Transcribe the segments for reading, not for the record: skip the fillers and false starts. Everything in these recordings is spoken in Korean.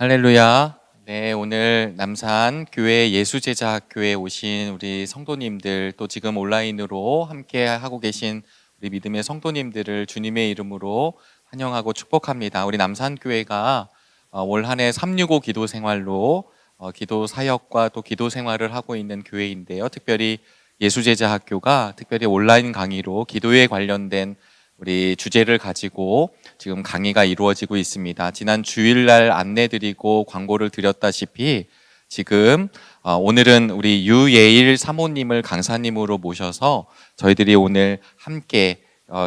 할렐루야. 네, 오늘 남산 교회 예수제자학교에 오신 우리 성도님들, 또 지금 온라인으로 함께 하고 계신 우리 믿음의 성도님들을 주님의 이름으로 환영하고 축복합니다. 우리 남산교회가 올 한 해 365 기도 생활로 기도 사역과 또 기도 생활을 하고 있는 교회인데요. 특별히 예수제자학교가 특별히 온라인 강의로 기도에 관련된 우리 주제를 가지고 지금 강의가 이루어지고 있습니다. 지난 주일날 안내드리고 광고를 드렸다시피 지금 오늘은 우리 유예일 사모님을 강사님으로 모셔서 저희들이 오늘 함께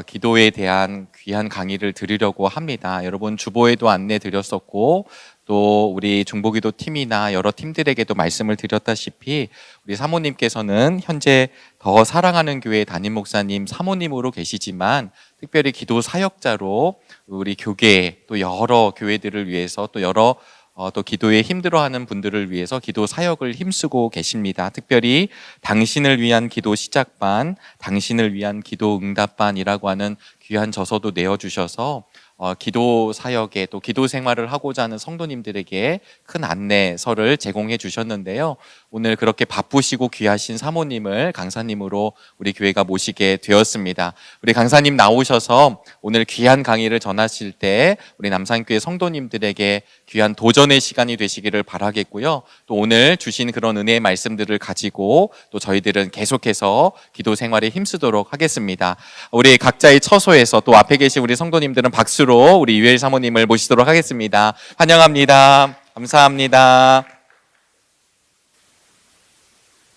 기도에 대한 귀한 강의를 드리려고 합니다. 여러분 주보에도 안내 드렸었고 또 우리 중보기도 팀이나 여러 팀들에게도 말씀을 드렸다시피 우리 사모님께서는 현재 더 사랑하는 교회 담임 목사님 사모님으로 계시지만 특별히 기도 사역자로 우리 교계 또 여러 교회들을 위해서 또 여러 또 기도에 힘들어하는 분들을 위해서 기도 사역을 힘쓰고 계십니다. 특별히 당신을 위한 기도 시작반, 당신을 위한 기도 응답반이라고 하는 귀한 저서도 내어주셔서 기도 사역에 또 기도 생활을 하고자 하는 성도님들에게 큰 안내서를 제공해 주셨는데요. 오늘 그렇게 바쁘시고 귀하신 사모님을 강사님으로 우리 교회가 모시게 되었습니다. 우리 강사님 나오셔서 오늘 귀한 강의를 전하실 때 우리 남산교회 성도님들에게 귀한 도전의 시간이 되시기를 바라겠고요. 또 오늘 주신 그런 은혜의 말씀들을 가지고 또 저희들은 계속해서 기도 생활에 힘쓰도록 하겠습니다. 우리 각자의 처소에서 또 앞에 계신 우리 성도님들은 박수로 우리 유엘 사모님을 모시도록 하겠습니다. 환영합니다. 감사합니다.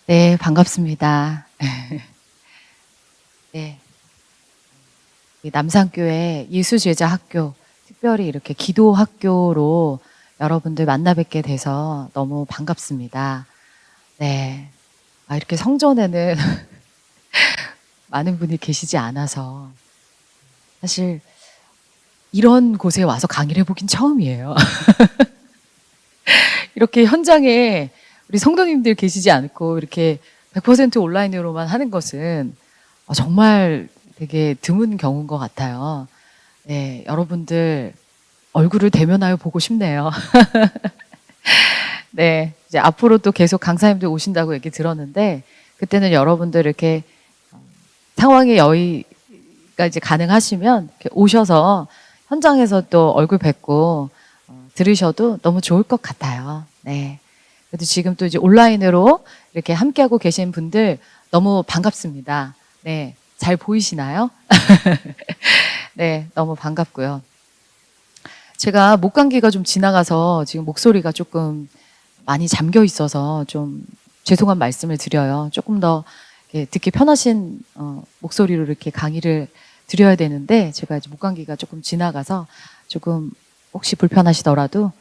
네, 반갑습니다. 네, 남산교회 예수제자학교, 특별히 이렇게 기도학교로 여러분들 만나 뵙게 돼서 너무 반갑습니다. 네, 이렇게 성전에는 많은 분이 계시지 않아서 사실 이런 곳에 와서 강의를 해보긴 처음이에요. 이렇게 현장에 우리 성도님들 계시지 않고 이렇게 100% 온라인으로만 하는 것은 정말 되게 드문 경우인 것 같아요. 네, 여러분들 얼굴을 대면하여 보고 싶네요. 네, 이제 앞으로 또 계속 강사님들 오신다고 얘기 들었는데 그때는 여러분들 이렇게 상황의 여의가 이제 가능하시면 이렇게 오셔서 현장에서 또 얼굴 뵙고 들으셔도 너무 좋을 것 같아요. 네. 그래도 지금 또 이제 온라인으로 이렇게 함께하고 계신 분들 너무 반갑습니다. 네. 잘 보이시나요? 네. 너무 반갑고요. 제가 목감기가 좀 지나가서 지금 목소리가 조금 많이 잠겨 있어서 좀 죄송한 말씀을 드려요. 조금 더 듣기 편하신 목소리로 이렇게 강의를 드려야 되는데 제가 이제 목감기가 조금 지나가서 조금 혹시 불편하시더라도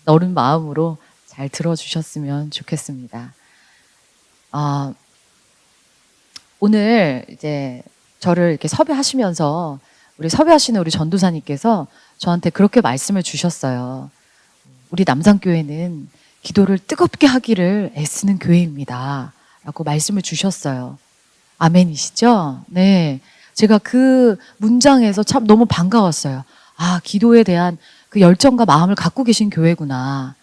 너른 마음으로 잘 들어주셨으면 좋겠습니다. 오늘 이제 저를 이렇게 섭외하시면서 우리 섭외하시는 우리 전도사님께서 저한테 그렇게 말씀을 주셨어요. 우리 남산교회는 기도를 뜨겁게 하기를 애쓰는 교회입니다. 라고 말씀을 주셨어요. 아멘이시죠? 네. 제가 그 문장에서 참 너무 반가웠어요. 기도에 대한 그 열정과 마음을 갖고 계신 교회구나.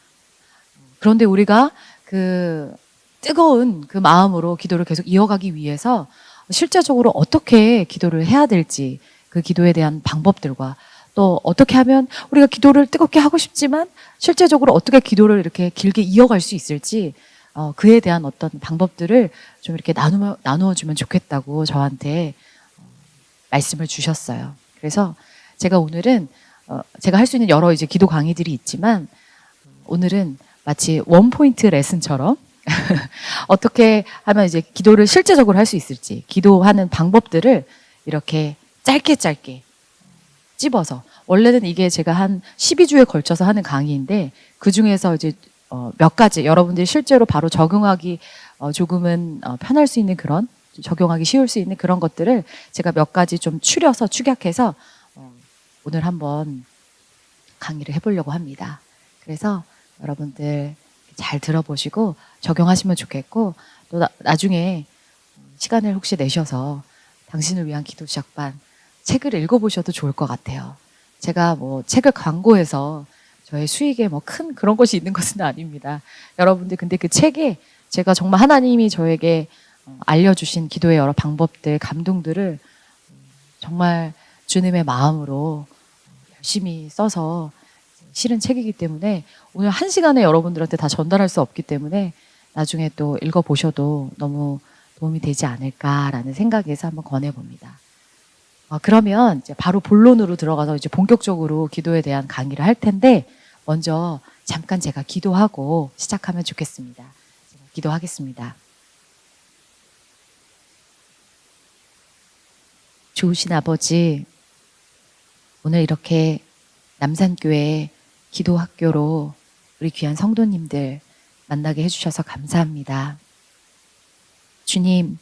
그런데 우리가 그 뜨거운 그 마음으로 기도를 계속 이어가기 위해서 실제적으로 어떻게 기도를 해야 될지 그 기도에 대한 방법들과 또 어떻게 하면 우리가 기도를 뜨겁게 하고 싶지만 실제적으로 어떻게 기도를 이렇게 길게 이어갈 수 있을지 그에 대한 어떤 방법들을 좀 이렇게 나누어 주면 좋겠다고 저한테 말씀을 주셨어요. 그래서 제가 오늘은 제가 할 수 있는 여러 이제 기도 강의들이 있지만 오늘은 마치 원포인트 레슨처럼 어떻게 하면 이제 기도를 실제적으로 할 수 있을지 기도하는 방법들을 이렇게 짧게 찝어서 원래는 이게 제가 한 12주에 걸쳐서 하는 강의인데 그 중에서 이제 몇 가지 여러분들이 실제로 바로 적용하기 조금은 편할 수 있는 그런 적용하기 쉬울 수 있는 그런 것들을 제가 몇 가지 좀 추려서 축약해서 오늘 한번 강의를 해보려고 합니다. 그래서 여러분들 잘 들어보시고 적용하시면 좋겠고 또 나중에 시간을 혹시 내셔서 당신을 위한 기도 시작반 책을 읽어보셔도 좋을 것 같아요. 제가 뭐 책을 광고해서 저의 수익에 뭐 큰 그런 것이 있는 것은 아닙니다. 여러분들 근데 그 책에 제가 정말 하나님이 저에게 알려주신 기도의 여러 방법들, 감동들을 정말 주님의 마음으로 열심히 써서 실은 책이기 때문에 오늘 1시간에 여러분들한테 다 전달할 수 없기 때문에 나중에 또 읽어보셔도 너무 도움이 되지 않을까라는 생각에서 한번 권해봅니다. 그러면 이제 바로 본론으로 들어가서 이제 본격적으로 기도에 대한 강의를 할 텐데 먼저 잠깐 제가 기도하고 시작하면 좋겠습니다. 제가 기도하겠습니다. 좋으신 아버지, 오늘 이렇게 남산교회 기도학교로 우리 귀한 성도님들 만나게 해주셔서 감사합니다. 주님,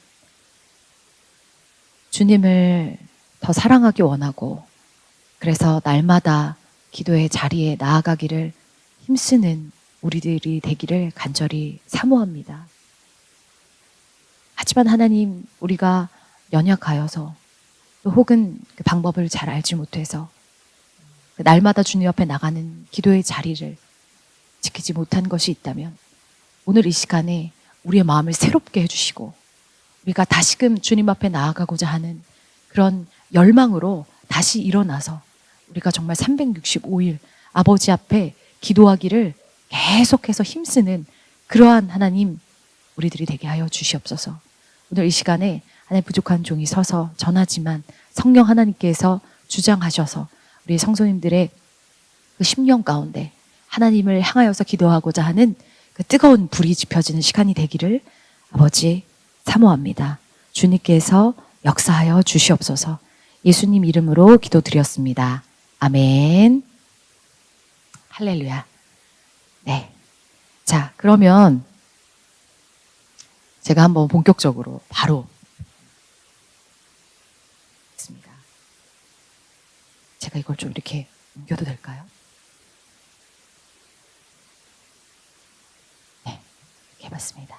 주님을 더 사랑하기 원하고 그래서 날마다 기도의 자리에 나아가기를 힘쓰는 우리들이 되기를 간절히 사모합니다. 하지만 하나님, 우리가 연약하여서 또 혹은 그 방법을 잘 알지 못해서 날마다 주님 앞에 나가는 기도의 자리를 지키지 못한 것이 있다면 오늘 이 시간에 우리의 마음을 새롭게 해주시고 우리가 다시금 주님 앞에 나아가고자 하는 그런 열망으로 다시 일어나서 우리가 정말 365일 아버지 앞에 기도하기를 계속해서 힘쓰는 그러한 하나님 우리들이 되게 하여 주시옵소서. 오늘 이 시간에 하나님 부족한 종이 서서 전하지만 성령 하나님께서 주장하셔서 우리 성도님들의 그 심령 가운데 하나님을 향하여서 기도하고자 하는 그 뜨거운 불이 지펴지는 시간이 되기를 아버지 사모합니다. 주님께서 역사하여 주시옵소서. 예수님 이름으로 기도드렸습니다. 아멘. 할렐루야. 네. 자, 그러면 제가 한번 본격적으로 바로 했습니다. 제가 이걸 좀 이렇게 옮겨도 될까요? 네, 이렇게 해봤습니다.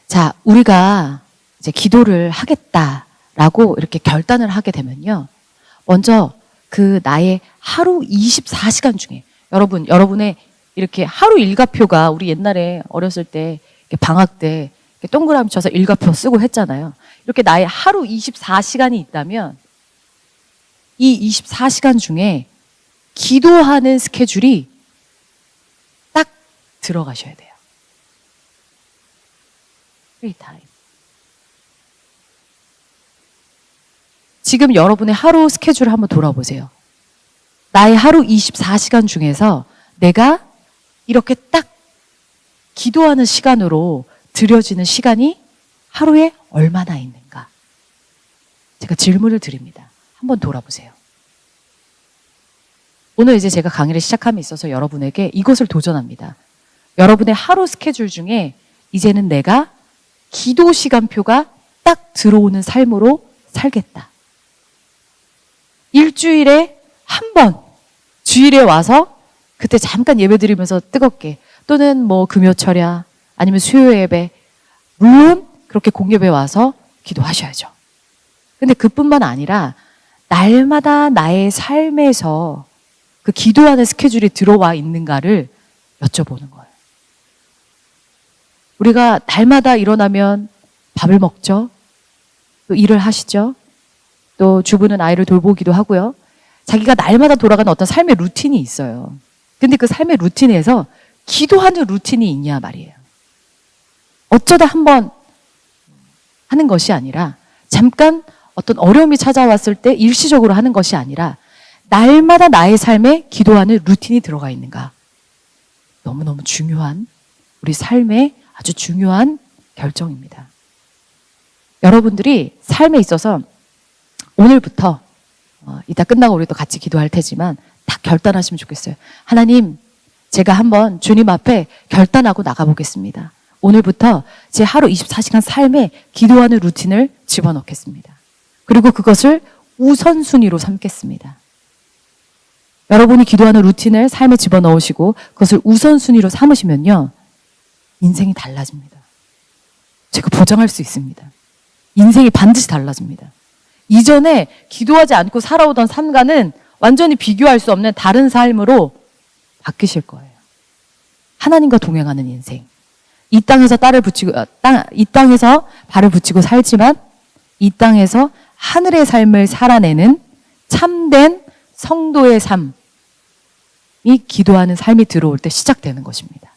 자, 우리가 이제 기도를 하겠다라고 이렇게 결단을 하게 되면요. 먼저 그 나의 하루 24시간 중에 여러분의 이렇게 하루 일과표가 우리 옛날에 어렸을 때 방학 때 동그라미 쳐서 일과표 쓰고 했잖아요. 이렇게 나의 하루 24시간이 있다면 이 24시간 중에 기도하는 스케줄이 딱 들어가셔야 돼요. free time. 지금 여러분의 하루 스케줄을 한번 돌아보세요. 나의 하루 24시간 중에서 내가 이렇게 딱 기도하는 시간으로 들여지는 시간이 하루에 얼마나 있는가? 제가 질문을 드립니다. 한번 돌아보세요. 오늘 이제 제가 강의를 시작함에 있어서 여러분에게 이것을 도전합니다. 여러분의 하루 스케줄 중에 이제는 내가 기도 시간표가 딱 들어오는 삶으로 살겠다. 일주일에 한 번 주일에 와서 그때 잠깐 예배 드리면서 뜨겁게 또는 뭐 금요철야 아니면 수요 예배 물론 그렇게 공예배 와서 기도하셔야죠. 근데 그뿐만 아니라 날마다 나의 삶에서 그 기도하는 스케줄이 들어와 있는가를 여쭤보는 거예요. 우리가 날마다 일어나면 밥을 먹죠. 또 일을 하시죠. 또 주부는 아이를 돌보기도 하고요. 자기가 날마다 돌아가는 어떤 삶의 루틴이 있어요. 근데 그 삶의 루틴에서 기도하는 루틴이 있냐 말이에요. 어쩌다 한번 하는 것이 아니라 잠깐 어떤 어려움이 찾아왔을 때 일시적으로 하는 것이 아니라 날마다 나의 삶에 기도하는 루틴이 들어가 있는가. 너무너무 중요한 우리 삶의 아주 중요한 결정입니다. 여러분들이 삶에 있어서 오늘부터 이따 끝나고 우리 또 같이 기도할 테지만 딱 결단하시면 좋겠어요. 하나님, 제가 한번 주님 앞에 결단하고 나가보겠습니다. 오늘부터 제 하루 24시간 삶에 기도하는 루틴을 집어넣겠습니다. 그리고 그것을 우선순위로 삼겠습니다. 여러분이 기도하는 루틴을 삶에 집어넣으시고 그것을 우선순위로 삼으시면요. 인생이 달라집니다. 제가 보장할 수 있습니다. 인생이 반드시 달라집니다. 이전에 기도하지 않고 살아오던 삶과는 완전히 비교할 수 없는 다른 삶으로 바뀌실 거예요. 하나님과 동행하는 인생. 이 땅에서 이 땅에서 발을 붙이고 살지만 이 땅에서 하늘의 삶을 살아내는 참된 성도의 삶이 기도하는 삶이 들어올 때 시작되는 것입니다.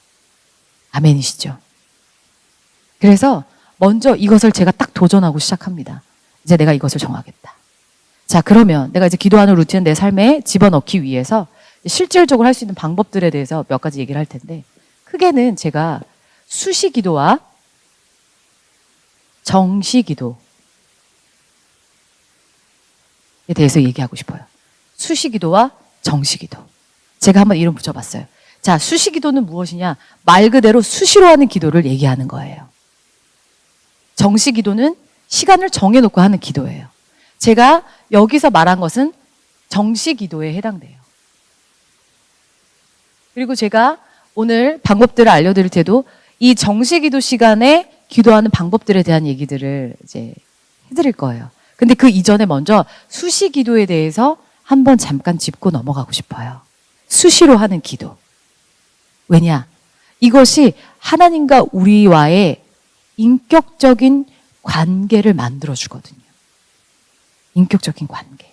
아멘이시죠? 그래서 먼저 이것을 제가 딱 도전하고 시작합니다. 이제 내가 이것을 정하겠다. 자, 그러면 내가 이제 기도하는 루틴을 내 삶에 집어넣기 위해서 실질적으로 할 수 있는 방법들에 대해서 몇 가지 얘기를 할 텐데, 크게는 제가 수시기도와 정시기도에 대해서 얘기하고 싶어요. 수시기도와 정시기도. 제가 한번 이름 붙여봤어요. 자, 수시기도는 무엇이냐? 말 그대로 수시로 하는 기도를 얘기하는 거예요. 정시기도는 시간을 정해놓고 하는 기도예요. 제가 여기서 말한 것은 정시기도에 해당돼요. 그리고 제가 오늘 방법들을 알려드릴 때도 이 정시기도 시간에 기도하는 방법들에 대한 얘기들을 이제 해드릴 거예요. 근데 그 이전에 먼저 수시기도에 대해서 한번 잠깐 짚고 넘어가고 싶어요. 수시로 하는 기도. 왜냐? 이것이 하나님과 우리와의 인격적인 관계를 만들어주거든요. 인격적인 관계.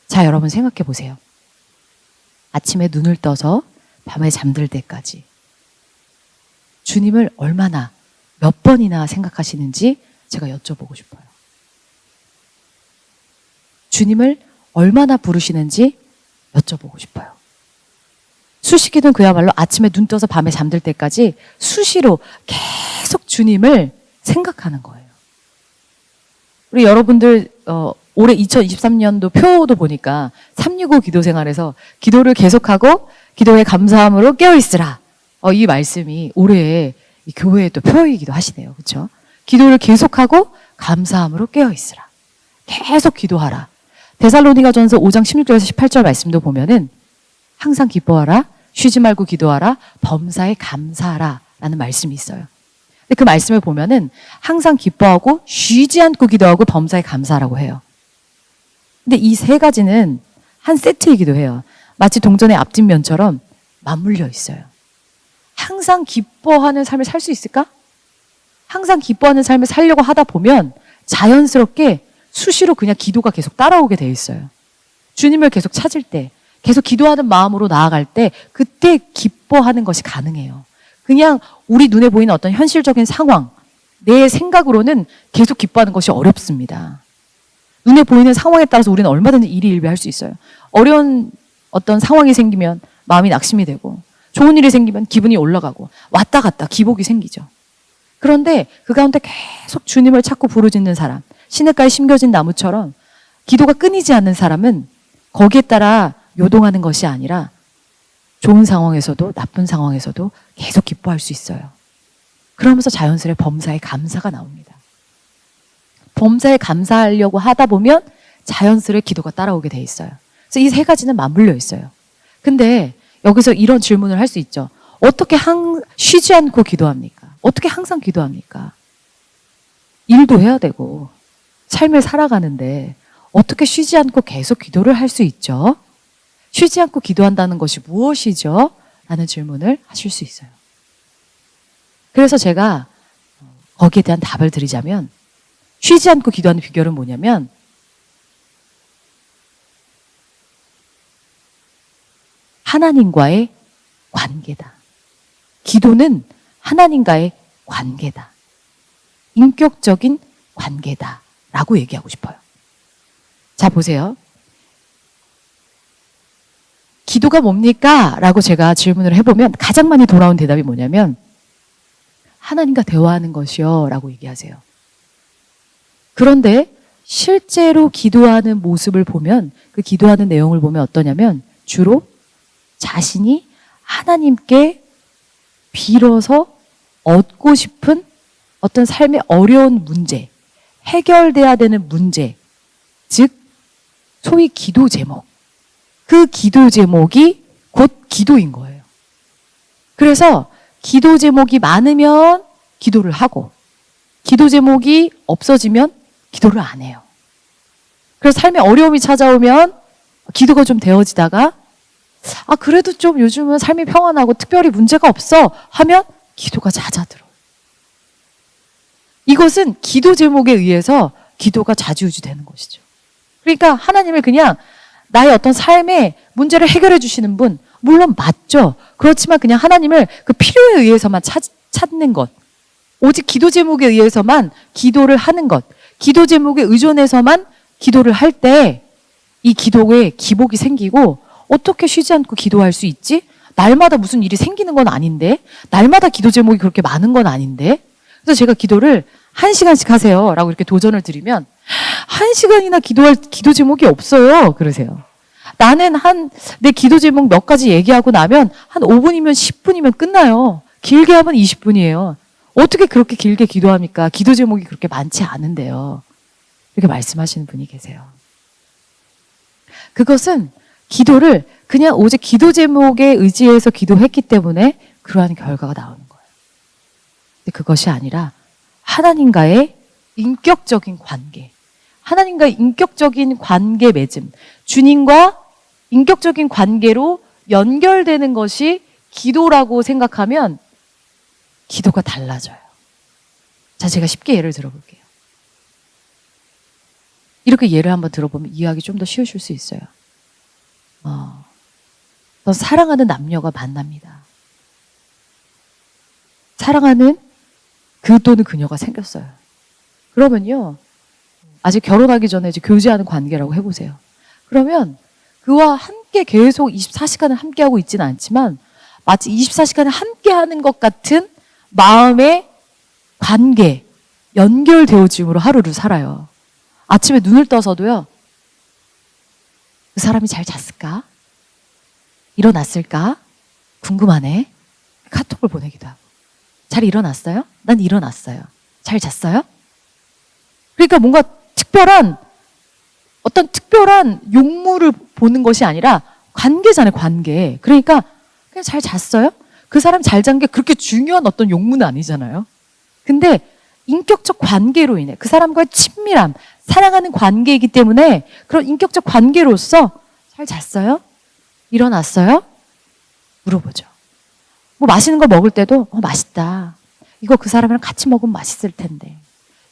자, 여러분 생각해 보세요. 아침에 눈을 떠서 밤에 잠들 때까지 주님을 얼마나 몇 번이나 생각하시는지 제가 여쭤보고 싶어요. 주님을 얼마나 부르시는지 여쭤보고 싶어요. 수시기도는 그야말로 아침에 눈 떠서 밤에 잠들 때까지 수시로 계속 주님을 생각하는 거예요. 우리 여러분들 올해 2023년도 표도 보니까 365 기도 생활에서 기도를 계속하고 기도에 감사함으로 깨어있으라. 이 말씀이 올해 이 교회의 또 표이기도 하시네요. 그렇죠? 기도를 계속하고 감사함으로 깨어있으라. 계속 기도하라. 데살로니가전서 5장 16절에서 18절 말씀도 보면은 항상 기뻐하라, 쉬지 말고 기도하라, 범사에 감사하라 라는 말씀이 있어요. 근데 그 말씀을 보면은 항상 기뻐하고 쉬지 않고 기도하고 범사에 감사하라고 해요. 근데 이 세 가지는 한 세트이기도 해요. 마치 동전의 앞뒷면처럼 맞물려 있어요. 항상 기뻐하는 삶을 살 수 있을까? 항상 기뻐하는 삶을 살려고 하다 보면 자연스럽게 수시로 그냥 기도가 계속 따라오게 돼 있어요. 주님을 계속 찾을 때, 계속 기도하는 마음으로 나아갈 때 그때 기뻐하는 것이 가능해요. 그냥 우리 눈에 보이는 어떤 현실적인 상황, 내 생각으로는 계속 기뻐하는 것이 어렵습니다. 눈에 보이는 상황에 따라서 우리는 얼마든지 일희일비할 수 있어요. 어려운 어떤 상황이 생기면 마음이 낙심이 되고, 좋은 일이 생기면 기분이 올라가고, 왔다 갔다 기복이 생기죠. 그런데 그 가운데 계속 주님을 찾고 부르짖는 사람, 시냇가에 심겨진 나무처럼 기도가 끊이지 않는 사람은 거기에 따라 요동하는 것이 아니라 좋은 상황에서도 나쁜 상황에서도 계속 기뻐할 수 있어요. 그러면서 자연스레 범사에 감사가 나옵니다. 범사에 감사하려고 하다 보면 자연스레 기도가 따라오게 돼 있어요. 그래서 이 세 가지는 맞물려 있어요. 근데 여기서 이런 질문을 할 수 있죠. 어떻게 쉬지 않고 기도합니까? 어떻게 항상 기도합니까? 일도 해야 되고 삶을 살아가는데 어떻게 쉬지 않고 계속 기도를 할 수 있죠? 쉬지 않고 기도한다는 것이 무엇이죠? 라는 질문을 하실 수 있어요. 그래서 제가 거기에 대한 답을 드리자면, 쉬지 않고 기도하는 비결은 뭐냐면 하나님과의 관계다. 기도는 하나님과의 관계다. 인격적인 관계다. 라고 얘기하고 싶어요. 자, 보세요. 기도가 뭡니까? 라고 제가 질문을 해보면 가장 많이 돌아온 대답이 뭐냐면 하나님과 대화하는 것이요 라고 얘기하세요. 그런데 실제로 기도하는 모습을 보면, 그 기도하는 내용을 보면 어떠냐면 주로 자신이 하나님께 빌어서 얻고 싶은 어떤 삶의 어려운 문제, 해결돼야 되는 문제, 즉 소위 기도 제목, 그 기도 제목이 곧 기도인 거예요. 그래서 기도 제목이 많으면 기도를 하고, 기도 제목이 없어지면 기도를 안 해요. 그래서 삶에 어려움이 찾아오면 기도가 좀 되어지다가 그래도 좀 요즘은 삶이 평안하고 특별히 문제가 없어 하면 기도가 잦아들어요. 이것은 기도 제목에 의해서 기도가 좌지우지되는 것이죠. 그러니까 하나님을 그냥 나의 어떤 삶의 문제를 해결해 주시는 분, 물론 맞죠. 그렇지만 그냥 하나님을 그 필요에 의해서만 찾는 것, 오직 기도 제목에 의해서만 기도를 하는 것, 기도 제목에 의존해서만 기도를 할 때 이 기도에 기복이 생기고 어떻게 쉬지 않고 기도할 수 있지? 날마다 무슨 일이 생기는 건 아닌데, 날마다 기도 제목이 그렇게 많은 건 아닌데. 그래서 제가 기도를 1시간씩 하세요 라고 이렇게 도전을 드리면 1시간이나 기도할 기도 제목이 없어요. 그러세요. 나는 내 기도 제목 몇 가지 얘기하고 나면 한 5분이면 10분이면 끝나요. 길게 하면 20분이에요. 어떻게 그렇게 길게 기도합니까? 기도 제목이 그렇게 많지 않은데요. 이렇게 말씀하시는 분이 계세요. 그것은 기도를 그냥 오직 기도 제목에 의지해서 기도했기 때문에 그러한 결과가 나오는 거예요. 근데 그것이 아니라 하나님과의 인격적인 관계, 하나님과의 인격적인 관계 맺음, 주님과 인격적인 관계로 연결되는 것이 기도라고 생각하면 기도가 달라져요. 자, 제가 쉽게 예를 들어볼게요. 이렇게 예를 한번 들어보면 이해하기 좀 더 쉬우실 수 있어요. 어떤 사랑하는 남녀가 만납니다. 사랑하는 그 또는 그녀가 생겼어요. 그러면요, 아직 결혼하기 전에 이제 교제하는 관계라고 해보세요. 그러면 그와 함께 계속 24시간을 함께하고 있지는 않지만 마치 24시간을 함께하는 것 같은 마음의 관계, 연결되어짐으로 하루를 살아요. 아침에 눈을 떠서도요, 그 사람이 잘 잤을까? 일어났을까? 궁금하네. 카톡을 보내기도 하고. 잘 일어났어요? 난 일어났어요. 잘 잤어요? 그러니까 뭔가 어떤 특별한 용무를 보는 것이 아니라 관계잖아요, 관계. 그러니까 그냥 잘 잤어요? 그 사람 잘 잔 게 그렇게 중요한 어떤 용무는 아니잖아요. 근데 인격적 관계로 인해 그 사람과의 친밀함, 사랑하는 관계이기 때문에 그런 인격적 관계로서 잘 잤어요? 일어났어요? 물어보죠. 뭐 맛있는 거 먹을 때도 맛있다. 이거 그 사람이랑 같이 먹으면 맛있을 텐데.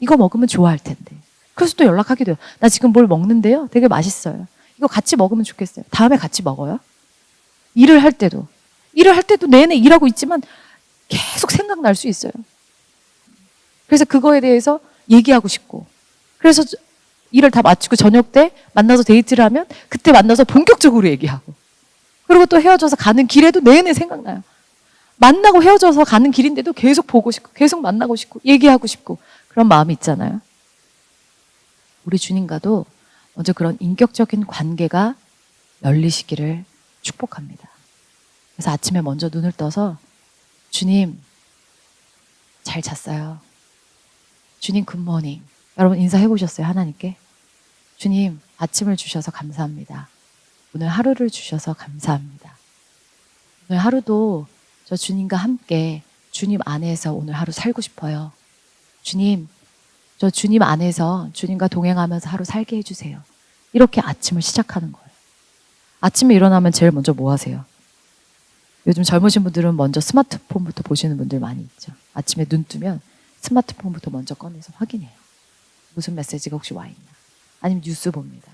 이거 먹으면 좋아할 텐데. 그래서 또 연락하기도 해요. 나 지금 뭘 먹는데요. 되게 맛있어요. 이거 같이 먹으면 좋겠어요. 다음에 같이 먹어요. 일을 할 때도 내내 일하고 있지만 계속 생각날 수 있어요. 그래서 그거에 대해서 얘기하고 싶고, 그래서 일을 다 마치고 저녁 때 만나서 데이트를 하면 그때 만나서 본격적으로 얘기하고, 그리고 또 헤어져서 가는 길에도 내내 생각나요. 만나고 헤어져서 가는 길인데도 계속 보고 싶고, 계속 만나고 싶고, 얘기하고 싶고, 그런 마음이 있잖아요. 우리 주님과도 먼저 그런 인격적인 관계가 열리시기를 축복합니다. 그래서 아침에 먼저 눈을 떠서 주님, 잘 잤어요. 주님 굿모닝. 여러분 인사해 보셨어요? 하나님께? 주님, 아침을 주셔서 감사합니다. 오늘 하루를 주셔서 감사합니다. 오늘 하루도 저 주님과 함께 주님 안에서 오늘 하루 살고 싶어요. 주님, 저 주님 안에서 주님과 동행하면서 하루 살게 해주세요. 이렇게 아침을 시작하는 거예요. 아침에 일어나면 제일 먼저 뭐 하세요? 요즘 젊으신 분들은 먼저 스마트폰부터 보시는 분들 많이 있죠. 아침에 눈 뜨면 스마트폰부터 먼저 꺼내서 확인해요. 무슨 메시지가 혹시 와 있나. 아니면 뉴스 봅니다.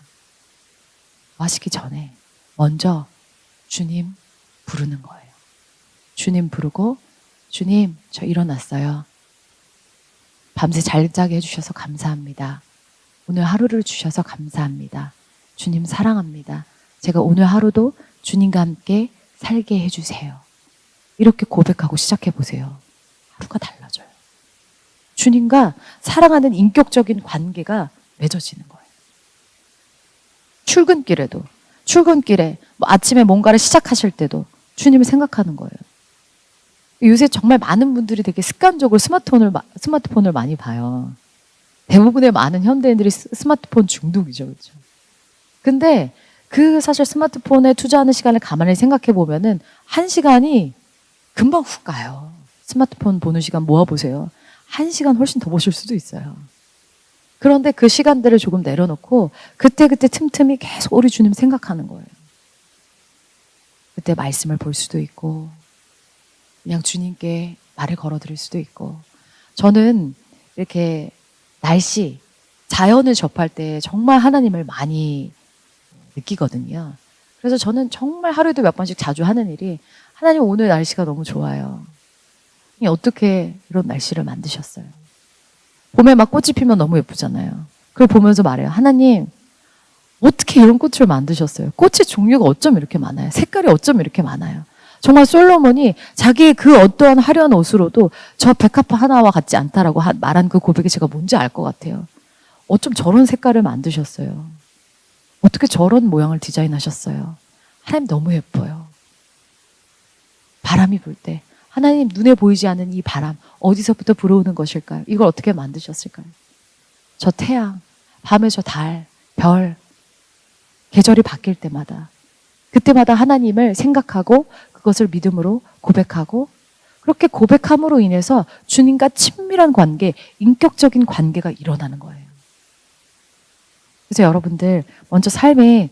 하시기 전에 먼저 주님 부르는 거예요. 주님 부르고, 주님, 저 일어났어요. 밤새 잘 자게 해주셔서 감사합니다. 오늘 하루를 주셔서 감사합니다. 주님 사랑합니다. 제가 오늘 하루도 주님과 함께 살게 해주세요. 이렇게 고백하고 시작해 보세요. 하루가 달라져요. 주님과 사랑하는 인격적인 관계가 맺어지는 거예요. 출근길에 뭐 아침에 뭔가를 시작하실 때도 주님을 생각하는 거예요. 요새 정말 많은 분들이 되게 습관적으로 스마트폰을 많이 봐요. 대부분의 많은 현대인들이 스마트폰 중독이죠. 그렇죠? 근데 사실 스마트폰에 투자하는 시간을 가만히 생각해 보면은 1시간이 금방 훅 가요. 스마트폰 보는 시간 모아보세요. 1시간 훨씬 더 보실 수도 있어요. 그런데 그 시간들을 조금 내려놓고 그때그때 틈틈이 계속 우리 주님 생각하는 거예요. 그때 말씀을 볼 수도 있고 그냥 주님께 말을 걸어드릴 수도 있고. 저는 이렇게 날씨, 자연을 접할 때 정말 하나님을 많이 느끼거든요. 그래서 저는 정말 하루에도 몇 번씩 자주 하는 일이, 하나님 오늘 날씨가 너무 좋아요. 어떻게 이런 날씨를 만드셨어요? 봄에 막 꽃이 피면 너무 예쁘잖아요. 그걸 보면서 말해요. 하나님, 어떻게 이런 꽃을 만드셨어요? 꽃의 종류가 어쩜 이렇게 많아요? 색깔이 어쩜 이렇게 많아요? 정말 솔로몬이 자기의 그 어떠한 화려한 옷으로도 저 백합화 하나와 같지 않다라고 말한 그 고백이 제가 뭔지 알 것 같아요. 어쩜 저런 색깔을 만드셨어요? 어떻게 저런 모양을 디자인하셨어요? 하나님 너무 예뻐요. 바람이 불 때 하나님 눈에 보이지 않는 이 바람 어디서부터 불어오는 것일까요? 이걸 어떻게 만드셨을까요? 저 태양, 밤에 저 달, 별, 계절이 바뀔 때마다 그때마다 하나님을 생각하고 그것을 믿음으로 고백하고, 그렇게 고백함으로 인해서 주님과 친밀한 관계, 인격적인 관계가 일어나는 거예요. 그래서 여러분들 먼저 삶에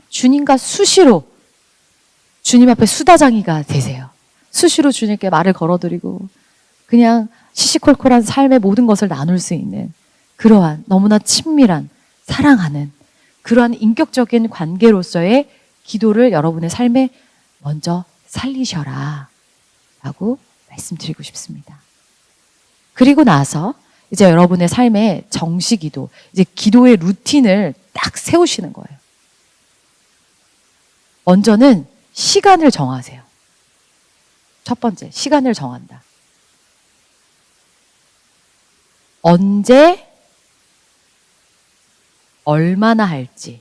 주님과 수시로 주님 앞에 수다장이가 되세요. 수시로 주님께 말을 걸어드리고 그냥 시시콜콜한 삶의 모든 것을 나눌 수 있는 그러한 너무나 친밀한, 사랑하는 그러한 인격적인 관계로서의 기도를 여러분의 삶에 먼저 살리셔라 라고 말씀드리고 싶습니다. 그리고 나서 이제 여러분의 삶의 정시기도, 이제 기도의 루틴을 딱 세우시는 거예요. 먼저는 시간을 정하세요. 첫 번째, 시간을 정한다. 언제, 얼마나 할지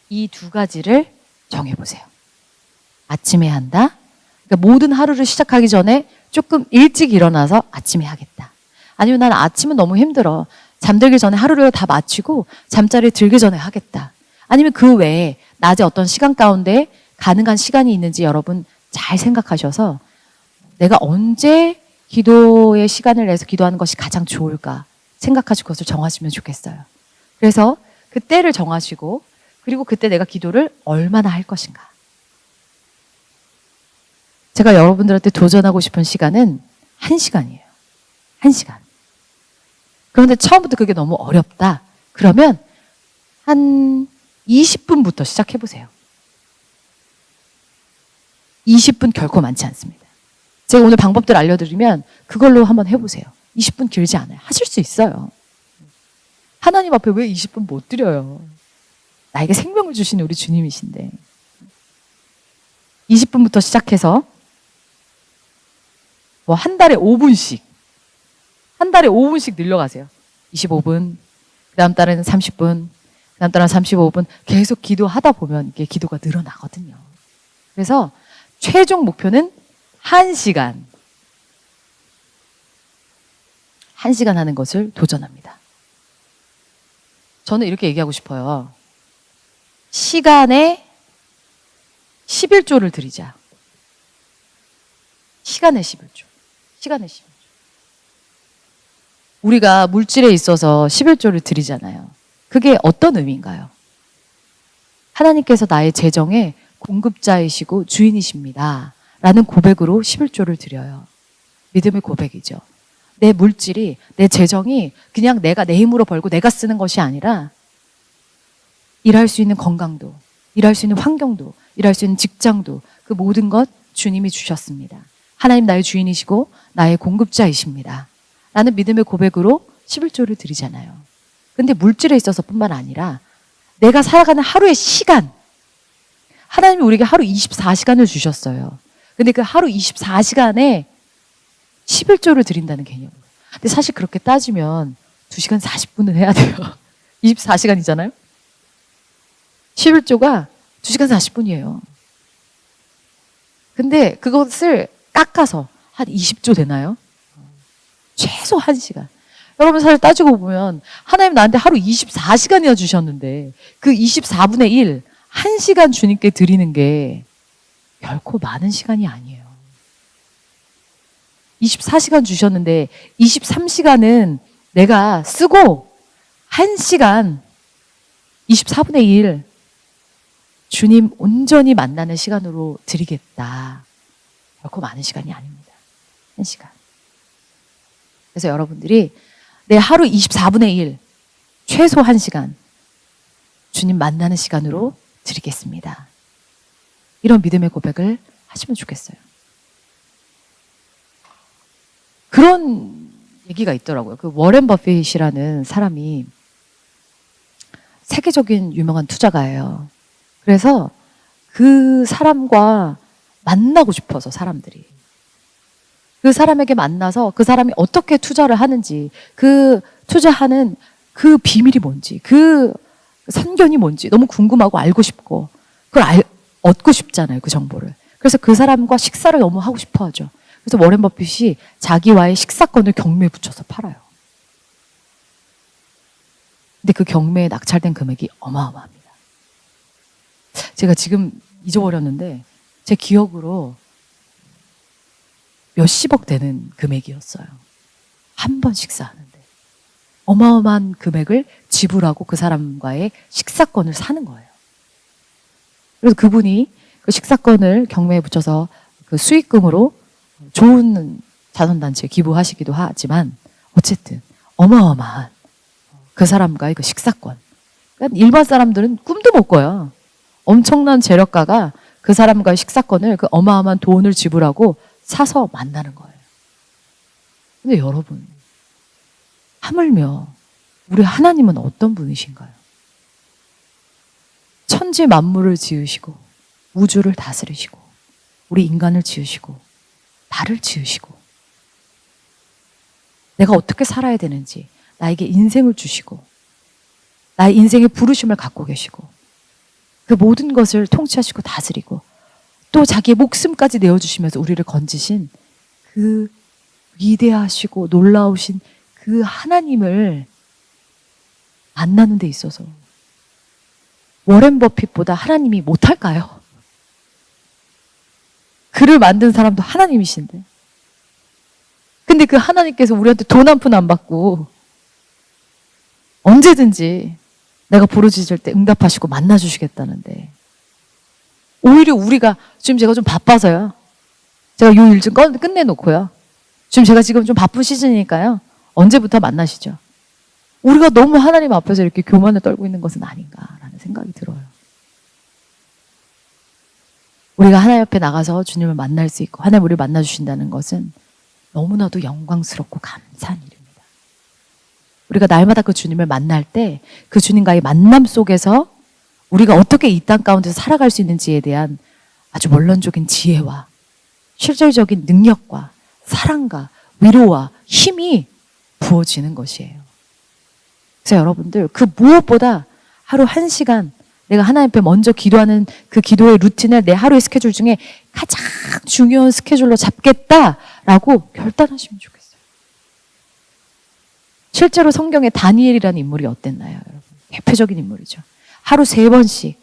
이 두 가지를 정해보세요. 아침에 한다. 그러니까 모든 하루를 시작하기 전에 조금 일찍 일어나서 아침에 하겠다. 아니면 난 아침은 너무 힘들어. 잠들기 전에 하루를 다 마치고 잠자리에 들기 전에 하겠다. 아니면 그 외에 낮에 어떤 시간 가운데 가능한 시간이 있는지 여러분 잘 생각하셔서 내가 언제 기도의 시간을 내서 기도하는 것이 가장 좋을까 생각하시고 그것을 정하시면 좋겠어요. 그래서 그 때를 정하시고 그리고 그때 내가 기도를 얼마나 할 것인가. 제가 여러분들한테 도전하고 싶은 시간은 1시간이에요. 1시간. 그런데 처음부터 그게 너무 어렵다. 그러면 한 20분부터 시작해보세요. 20분 결코 많지 않습니다. 제가 오늘 방법들 알려드리면 그걸로 한번 해보세요. 20분 길지 않아요. 하실 수 있어요. 하나님 앞에 왜 20분 못 드려요? 나에게 생명을 주시는 우리 주님이신데. 20분부터 시작해서 뭐 한 달에 5분씩. 한 달에 5분씩 늘려가세요. 25분, 그 다음 달에는 30분, 그 다음 달에는 35분. 계속 기도하다 보면 이게 기도가 늘어나거든요. 그래서 최종 목표는 1시간. 1시간 하는 것을 도전합니다. 저는 이렇게 얘기하고 싶어요. 시간에 11조를 드리자. 시간에 11조. 시간에 11조. 우리가 물질에 있어서 11조를 드리잖아요. 그게 어떤 의미인가요? 하나님께서 나의 재정의 공급자이시고 주인이십니다. 라는 고백으로 11조를 드려요. 믿음의 고백이죠. 내 물질이, 내 재정이 그냥 내가 내 힘으로 벌고 내가 쓰는 것이 아니라 일할 수 있는 건강도, 일할 수 있는 환경도, 일할 수 있는 직장도 그 모든 것 주님이 주셨습니다. 하나님 나의 주인이시고 나의 공급자이십니다. 라는 믿음의 고백으로 11조를 드리잖아요. 근데 물질에 있어서 뿐만 아니라 내가 살아가는 하루의 시간, 하나님이 우리에게 하루 24시간을 주셨어요. 근데 그 하루 24시간에 11조를 드린다는 개념이에요. 근데 사실 그렇게 따지면 2시간 40분은 해야 돼요. 24시간이잖아요. 11조가 2시간 40분이에요. 근데 그것을 깎아서 한 20조 되나요? 최소 1시간. 여러분 사실 따지고 보면 하나님 나한테 하루 24시간이나 주셨는데 그 24분의 1, 1시간 주님께 드리는 게 결코 많은 시간이 아니에요. 24시간 주셨는데 23시간은 내가 쓰고 1시간 24분의 1 주님 온전히 만나는 시간으로 드리겠다. 결코 많은 시간이 아닙니다. 1시간. 그래서 여러분들이 내 하루 24분의 1 최소 1시간 주님 만나는 시간으로 드리겠습니다. 이런 믿음의 고백을 하시면 좋겠어요. 그런 얘기가 있더라고요. 그 워렌 버핏이라는 사람이 세계적인 유명한 투자가예요. 그래서 그 사람과 만나고 싶어서 사람들이 그 사람에게 만나서 그 사람이 어떻게 투자를 하는지, 그 투자하는 그 비밀이 뭔지, 그 선견이 뭔지 너무 궁금하고 알고 싶고 그걸 얻고 싶잖아요. 그 정보를. 그래서 그 사람과 식사를 너무 하고 싶어 하죠. 그래서 워렌 버핏이 자기와의 식사권을 경매에 붙여서 팔아요. 근데 그 경매에 낙찰된 금액이 어마어마합니다. 제가 지금 잊어버렸는데 제 기억으로 몇십억 되는 금액이었어요. 한 번 식사하는데. 어마어마한 금액을 지불하고 그 사람과의 식사권을 사는 거예요. 그래서 그분이 그 식사권을 경매에 붙여서 그 수익금으로 좋은 자선단체에 기부하시기도 하지만 어쨌든 어마어마한 그 사람과의 그 식사권. 그러니까 일반 사람들은 꿈도 못 꿔요. 엄청난 재력가가 그 사람과의 식사권을 그 어마어마한 돈을 지불하고 사서 만나는 거예요. 근데 여러분, 하물며 우리 하나님은 어떤 분이신가요? 천지 만물을 지으시고 우주를 다스리시고 우리 인간을 지으시고 나를 지으시고 내가 어떻게 살아야 되는지 나에게 인생을 주시고 나의 인생의 부르심을 갖고 계시고 그 모든 것을 통치하시고 다스리고 또 자기의 목숨까지 내어주시면서 우리를 건지신 그 위대하시고 놀라우신 그 하나님을 만나는 데 있어서 워렌 버핏보다 하나님이 못할까요? 그를 만든 사람도 하나님이신데. 근데 그 하나님께서 우리한테 돈 한 푼 안 받고 언제든지 내가 부르짖을 때 응답하시고 만나주시겠다는데 오히려 우리가 지금 제가 좀 바빠서요. 제가 요 일 좀 끝내놓고요. 제가 지금 좀 바쁜 시즌이니까요. 언제부터 만나시죠? 우리가 너무 하나님 앞에서 이렇게 교만을 떨고 있는 것은 아닌가라는 생각이 들어요. 우리가 하나님 앞에 나가서 주님을 만날 수 있고 하나님 우리를 만나주신다는 것은 너무나도 영광스럽고 감사한 일입니다. 우리가 날마다 그 주님을 만날 때 그 주님과의 만남 속에서 우리가 어떻게 이 땅 가운데서 살아갈 수 있는지에 대한 아주 원론적인 지혜와 실질적인 능력과 사랑과 위로와 힘이 부어지는 것이에요. 그래서 여러분들 그 무엇보다 하루 1시간 내가 하나님 앞에 먼저 기도하는 그 기도의 루틴을 내 하루의 스케줄 중에 가장 중요한 스케줄로 잡겠다라고 결단하시면 좋겠어요. 실제로 성경에 다니엘이라는 인물이 어땠나요, 여러분? 대표적인 인물이죠. 하루 3번씩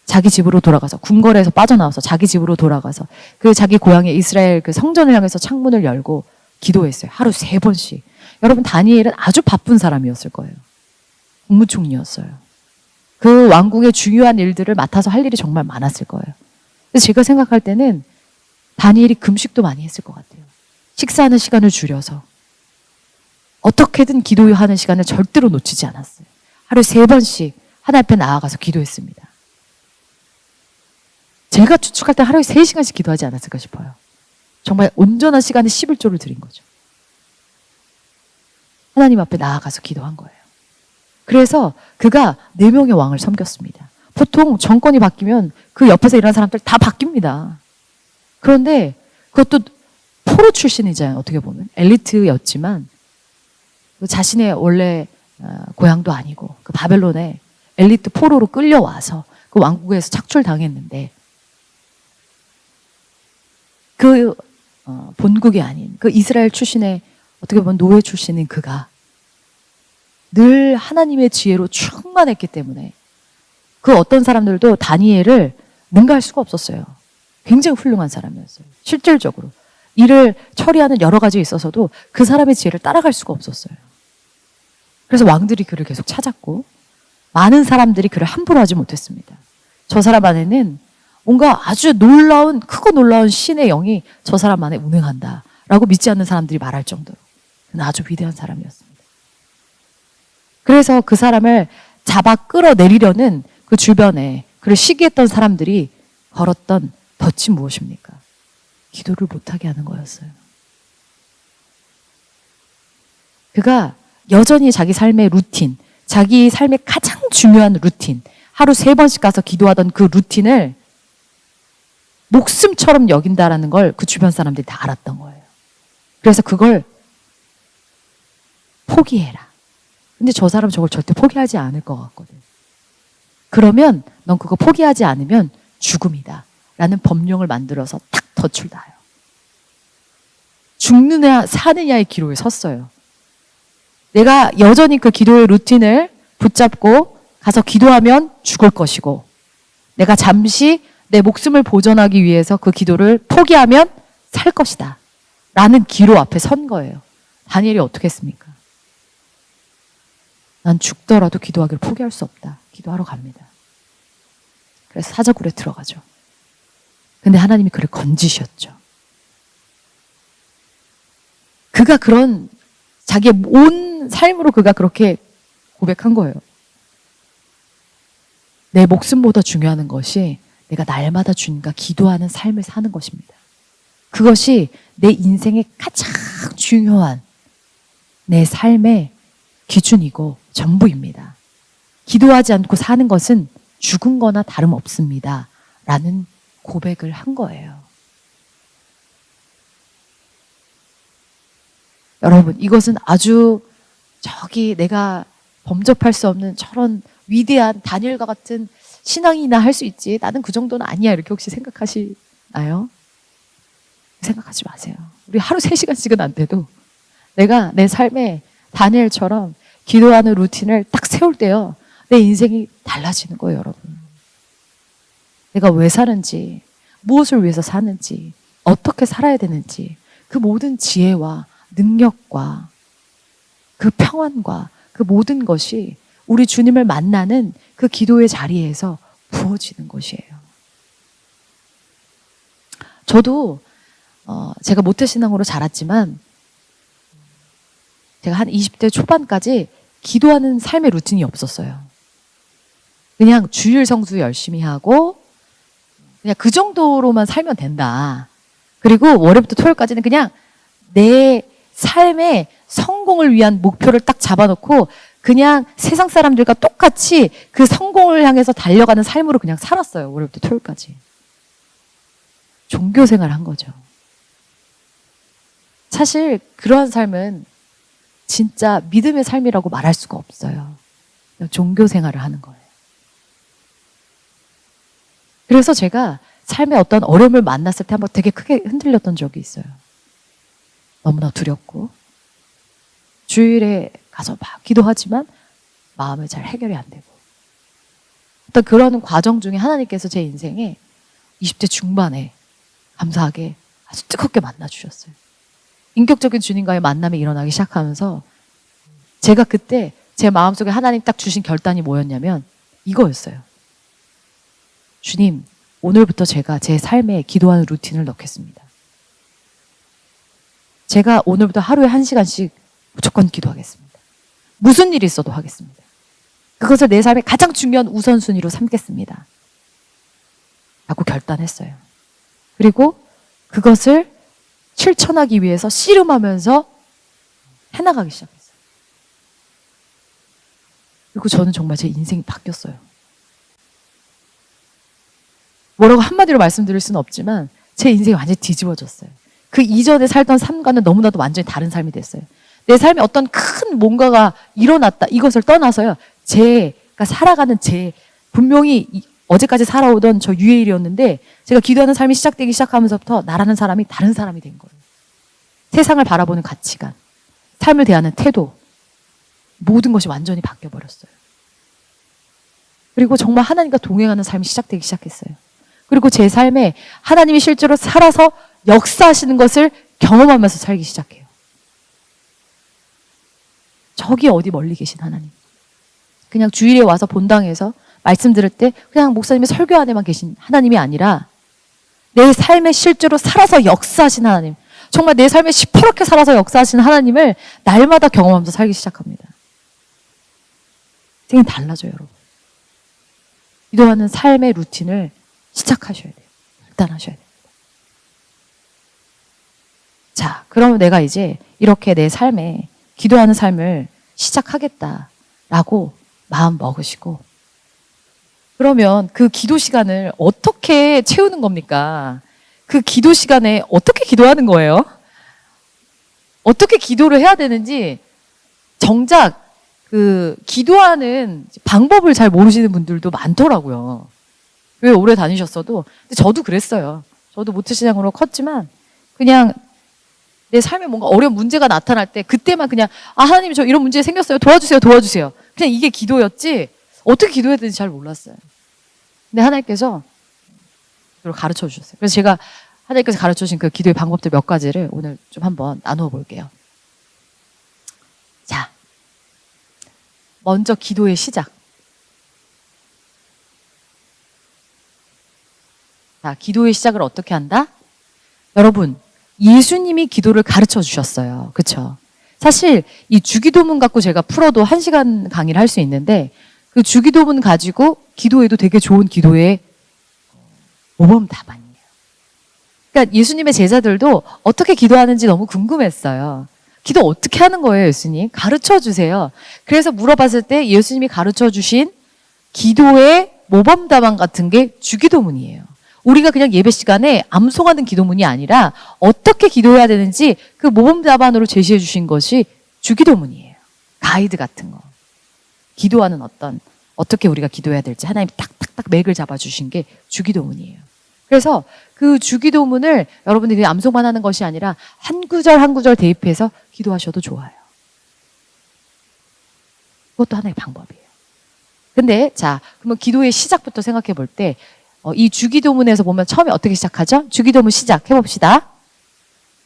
자기 집으로 돌아가서 궁궐에서 빠져나와서 자기 집으로 돌아가서 그 자기 고향의 이스라엘 그 성전을 향해서 창문을 열고 기도했어요. 하루 3번씩. 여러분 다니엘은 아주 바쁜 사람이었을 거예요. 국무총리였어요. 그 왕궁의 중요한 일들을 맡아서 할 일이 정말 많았을 거예요. 그래서 제가 생각할 때는 다니엘이 금식도 많이 했을 것 같아요. 식사하는 시간을 줄여서 어떻게든 기도하는 시간을 절대로 놓치지 않았어요. 하루에 3번씩 하나님 앞에 나아가서 기도했습니다. 제가 추측할 때 하루에 3시간씩 기도하지 않았을까 싶어요. 정말 온전한 시간에 11조를 드린 거죠. 하나님 앞에 나아가서 기도한 거예요. 그래서 그가 4명의 왕을 섬겼습니다. 보통 정권이 바뀌면 그 옆에서 일하는 사람들 다 바뀝니다. 그런데 그것도 포로 출신이잖아요. 어떻게 보면 엘리트였지만 그 자신의 원래 고향도 아니고 그 바벨론에 엘리트 포로로 끌려와서 그 왕국에서 착출당했는데 그 본국이 아닌 그 이스라엘 출신의 어떻게 보면 노예 출신인 그가 늘 하나님의 지혜로 충만했기 때문에 그 어떤 사람들도 다니엘을 능가할 수가 없었어요. 굉장히 훌륭한 사람이었어요. 실질적으로 일을 처리하는 여러 가지에 있어서도 그 사람의 지혜를 따라갈 수가 없었어요. 그래서 왕들이 그를 계속 찾았고 많은 사람들이 그를 함부로 하지 못했습니다. 저 사람 안에는 뭔가 아주 놀라운, 크고 놀라운 신의 영이 저 사람 안에 운행한다 라고 믿지 않는 사람들이 말할 정도로 그는 아주 위대한 사람이었습니다. 그래서 그 사람을 잡아 끌어내리려는 그 주변에 그를 시기했던 사람들이 걸었던 덫이 무엇입니까? 기도를 못하게 하는 거였어요. 그가 여전히 자기 삶의 루틴, 자기 삶의 가장 중요한 루틴, 하루 3번씩 가서 기도하던 그 루틴을 목숨처럼 여긴다라는 걸 그 주변 사람들이 다 알았던 거예요. 그래서 그걸 포기해라. 근데 저 사람은 저걸 절대 포기하지 않을 것 같거든. 그러면 넌 그거 포기하지 않으면 죽음이다 라는 법령을 만들어서 탁 덫을 놔요. 죽느냐 사느냐의 기로에 섰어요. 내가 여전히 그 기도의 루틴을 붙잡고 가서 기도하면 죽을 것이고 내가 잠시 내 목숨을 보존하기 위해서 그 기도를 포기하면 살 것이다 라는 기로 앞에 선 거예요. 다니엘이 어떻게 했습니까? 난 죽더라도 기도하기를 포기할 수 없다. 기도하러 갑니다. 그래서 사자굴에 들어가죠. 근데 하나님이 그를 건지셨죠. 그가 그런 자기의 온 삶으로 그가 그렇게 고백한 거예요. 내 목숨보다 중요한 것이 내가 날마다 주님과 기도하는 삶을 사는 것입니다. 그것이 내 인생의 가장 중요한 내 삶의 기준이고 전부입니다. 기도하지 않고 사는 것은 죽은 거나 다름없습니다. 라는 고백을 한 거예요. 여러분, 이것은 아주 저기 내가 범접할 수 없는 저런 위대한 다니엘과 같은 신앙이나 할 수 있지. 나는 그 정도는 아니야. 이렇게 혹시 생각하시나요? 생각하지 마세요. 우리 하루 3시간씩은 안 돼도 내가 내 삶에 다니엘처럼 기도하는 루틴을 딱 세울 때요. 내 인생이 달라지는 거예요, 여러분. 내가 왜 사는지, 무엇을 위해서 사는지, 어떻게 살아야 되는지 그 모든 지혜와 능력과 그 평안과 그 모든 것이 우리 주님을 만나는 그 기도의 자리에서 부어지는 것이에요. 저도 제가 모태신앙으로 자랐지만 제가 한 20대 초반까지 기도하는 삶의 루틴이 없었어요. 그냥 주일 성수 열심히 하고 그냥 그 정도로만 살면 된다. 그리고 월요일부터 토요일까지는 그냥 내 삶의 성공을 위한 목표를 딱 잡아놓고 그냥 세상 사람들과 똑같이 그 성공을 향해서 달려가는 삶으로 그냥 살았어요. 월요일부터 토요일까지. 종교생활을 한 거죠. 사실 그러한 삶은 진짜 믿음의 삶이라고 말할 수가 없어요. 종교생활을 하는 거예요. 그래서 제가 삶에 어떤 어려움을 만났을 때 한번 되게 크게 흔들렸던 적이 있어요. 너무나 두렵고 주일에 가서 막 기도하지만 마음에 잘 해결이 안 되고 어떤 그런 과정 중에 하나님께서 제 인생에 20대 중반에 감사하게 아주 뜨겁게 만나주셨어요. 인격적인 주님과의 만남이 일어나기 시작하면서 제가 그때 제 마음속에 하나님 딱 주신 결단이 뭐였냐면 이거였어요. 주님, 오늘부터 제가 제 삶에 기도하는 루틴을 넣겠습니다. 제가 오늘부터 하루에 1시간씩 무조건 기도하겠습니다. 무슨 일이 있어도 하겠습니다. 그것을 내 삶의 가장 중요한 우선순위로 삼겠습니다. 라고 결단했어요. 그리고 그것을 실천하기 위해서 씨름하면서 해나가기 시작했어요. 그리고 저는 정말 제 인생이 바뀌었어요. 뭐라고 한마디로 말씀드릴 수는 없지만 제 인생이 완전히 뒤집어졌어요. 그 이전에 살던 삶과는 너무나도 완전히 다른 삶이 됐어요. 내 삶에 어떤 큰 뭔가가 일어났다. 이것을 떠나서요. 제가 살아가는 분명히 어제까지 살아오던 저 유해일이었는데 제가 기도하는 삶이 시작되기 시작하면서부터 나라는 사람이 다른 사람이 된 거예요. 세상을 바라보는 가치관, 삶을 대하는 태도, 모든 것이 완전히 바뀌어버렸어요. 그리고 정말 하나님과 동행하는 삶이 시작되기 시작했어요. 그리고 제 삶에 하나님이 실제로 살아서 역사하시는 것을 경험하면서 살기 시작해요. 저기 어디 멀리 계신 하나님. 그냥 주일에 와서 본당에서 말씀 들을 때 그냥 목사님의 설교 안에만 계신 하나님이 아니라 내 삶에 실제로 살아서 역사하신 하나님, 정말 내 삶에 시퍼렇게 살아서 역사하신 하나님을 날마다 경험하면서 살기 시작합니다. 생이 달라져요, 여러분. 기도하는 삶의 루틴을 시작하셔야 돼요. 일단 하셔야 됩니다. 자, 그러면 내가 이제 이렇게 내 삶에 기도하는 삶을 시작하겠다라고 마음 먹으시고, 그러면 그 기도 시간을 어떻게 채우는 겁니까? 그 기도 시간에 어떻게 기도하는 거예요? 어떻게 기도를 해야 되는지 정작 그 기도하는 방법을 잘 모르시는 분들도 많더라고요. 왜 오래 다니셨어도. 근데 저도 그랬어요. 저도 모태신앙으로 컸지만 그냥 내 삶에 뭔가 어려운 문제가 나타날 때 그때만 그냥 하나님 저 이런 문제 생겼어요. 도와주세요. 도와주세요. 그냥 이게 기도였지 어떻게 기도해야 되는지 잘 몰랐어요. 근데 하나님께서 그걸 가르쳐 주셨어요. 그래서 제가 하나님께서 가르쳐 주신 그 기도의 방법들 몇 가지를 오늘 좀 한번 나누어 볼게요. 자, 먼저 기도의 시작. 자, 기도의 시작을 어떻게 한다? 여러분, 예수님이 기도를 가르쳐 주셨어요. 그렇죠? 사실 이 주기도문 갖고 제가 풀어도 1시간 강의를 할 수 있는데 그 주기도문 가지고 기도해도 되게 좋은 기도의 모범 답안이에요. 그러니까 예수님의 제자들도 어떻게 기도하는지 너무 궁금했어요. 기도 어떻게 하는 거예요, 예수님? 가르쳐 주세요. 그래서 물어봤을 때 예수님이 가르쳐 주신 기도의 모범 답안 같은 게 주기도문이에요. 우리가 그냥 예배 시간에 암송하는 기도문이 아니라 어떻게 기도해야 되는지 그 모범 답안으로 제시해 주신 것이 주기도문이에요. 가이드 같은 거. 기도하는 어떻게 우리가 기도해야 될지 하나님이 딱딱딱 맥을 잡아주신 게 주기도문이에요. 그래서 그 주기도문을 여러분들이 그냥 암송만 하는 것이 아니라 한 구절 한 구절 대입해서 기도하셔도 좋아요. 그것도 하나의 방법이에요. 근데 자, 그러면 기도의 시작부터 생각해 볼 때 이 주기도문에서 보면 처음에 어떻게 시작하죠? 주기도문 시작해봅시다.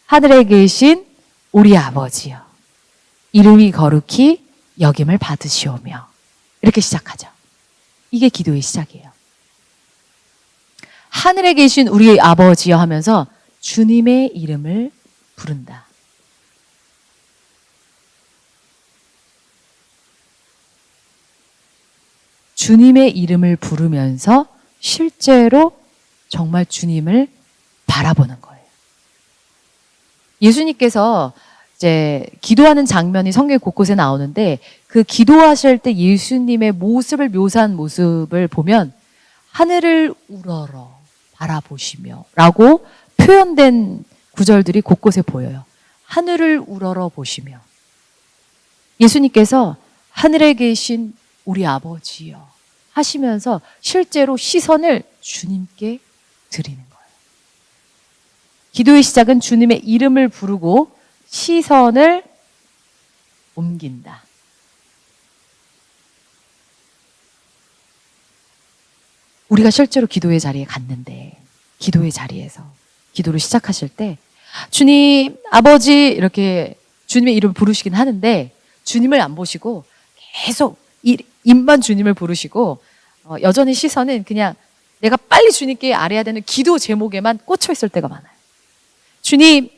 하늘에 계신 우리 아버지여, 이름이 거룩히 여김을 받으시오며, 이렇게 시작하죠. 이게 기도의 시작이에요. 하늘에 계신 우리 아버지여 하면서 주님의 이름을 부른다. 주님의 이름을 부르면서 실제로 정말 주님을 바라보는 거예요. 예수님께서 이제 기도하는 장면이 성경 곳곳에 나오는데 그 기도하실 때 예수님의 모습을 묘사한 모습을 보면 하늘을 우러러 바라보시며 라고 표현된 구절들이 곳곳에 보여요. 하늘을 우러러 보시며. 예수님께서 하늘에 계신 우리 아버지여 하시면서 실제로 시선을 주님께 드리는 거예요. 기도의 시작은 주님의 이름을 부르고 시선을 옮긴다. 우리가 실제로 기도의 자리에 갔는데 기도의 자리에서 기도를 시작하실 때 주님, 아버지 이렇게 주님의 이름을 부르시긴 하는데 주님을 안 보시고 계속 입만 주님을 부르시고 여전히 시선은 그냥 내가 빨리 주님께 아뢰야 되는 기도 제목에만 꽂혀 있을 때가 많아요. 주님,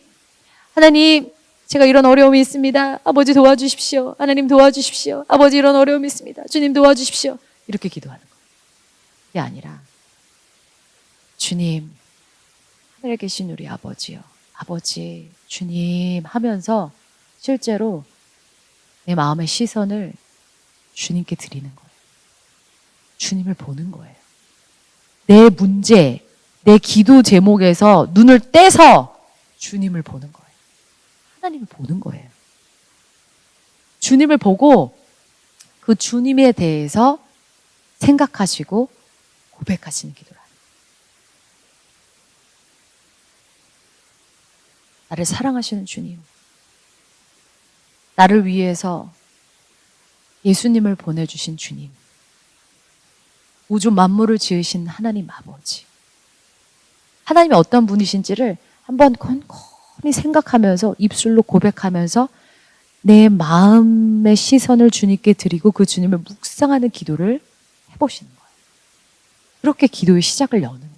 하나님, 제가 이런 어려움이 있습니다. 아버지 도와주십시오. 하나님 도와주십시오. 아버지 이런 어려움이 있습니다. 주님 도와주십시오. 이렇게 기도하는 거예요. 그게 아니라 주님, 하늘에 계신 우리 아버지요. 아버지, 주님 하면서 실제로 내 마음의 시선을 주님께 드리는 거예요. 주님을 보는 거예요. 내 문제, 내 기도 제목에서 눈을 떼서 주님을 보는 거예요. 하나님을 보는 거예요. 주님을 보고 그 주님에 대해서 생각하시고 고백하시는 기도를 하는 거예요. 나를 사랑하시는 주님, 나를 위해서 예수님을 보내주신 주님, 우주 만물을 지으신 하나님 아버지, 하나님이 어떤 분이신지를 한번 곤곤히 생각하면서 입술로 고백하면서 내 마음의 시선을 주님께 드리고 그 주님을 묵상하는 기도를 해보시는 거예요. 그렇게 기도의 시작을 여는 거예요.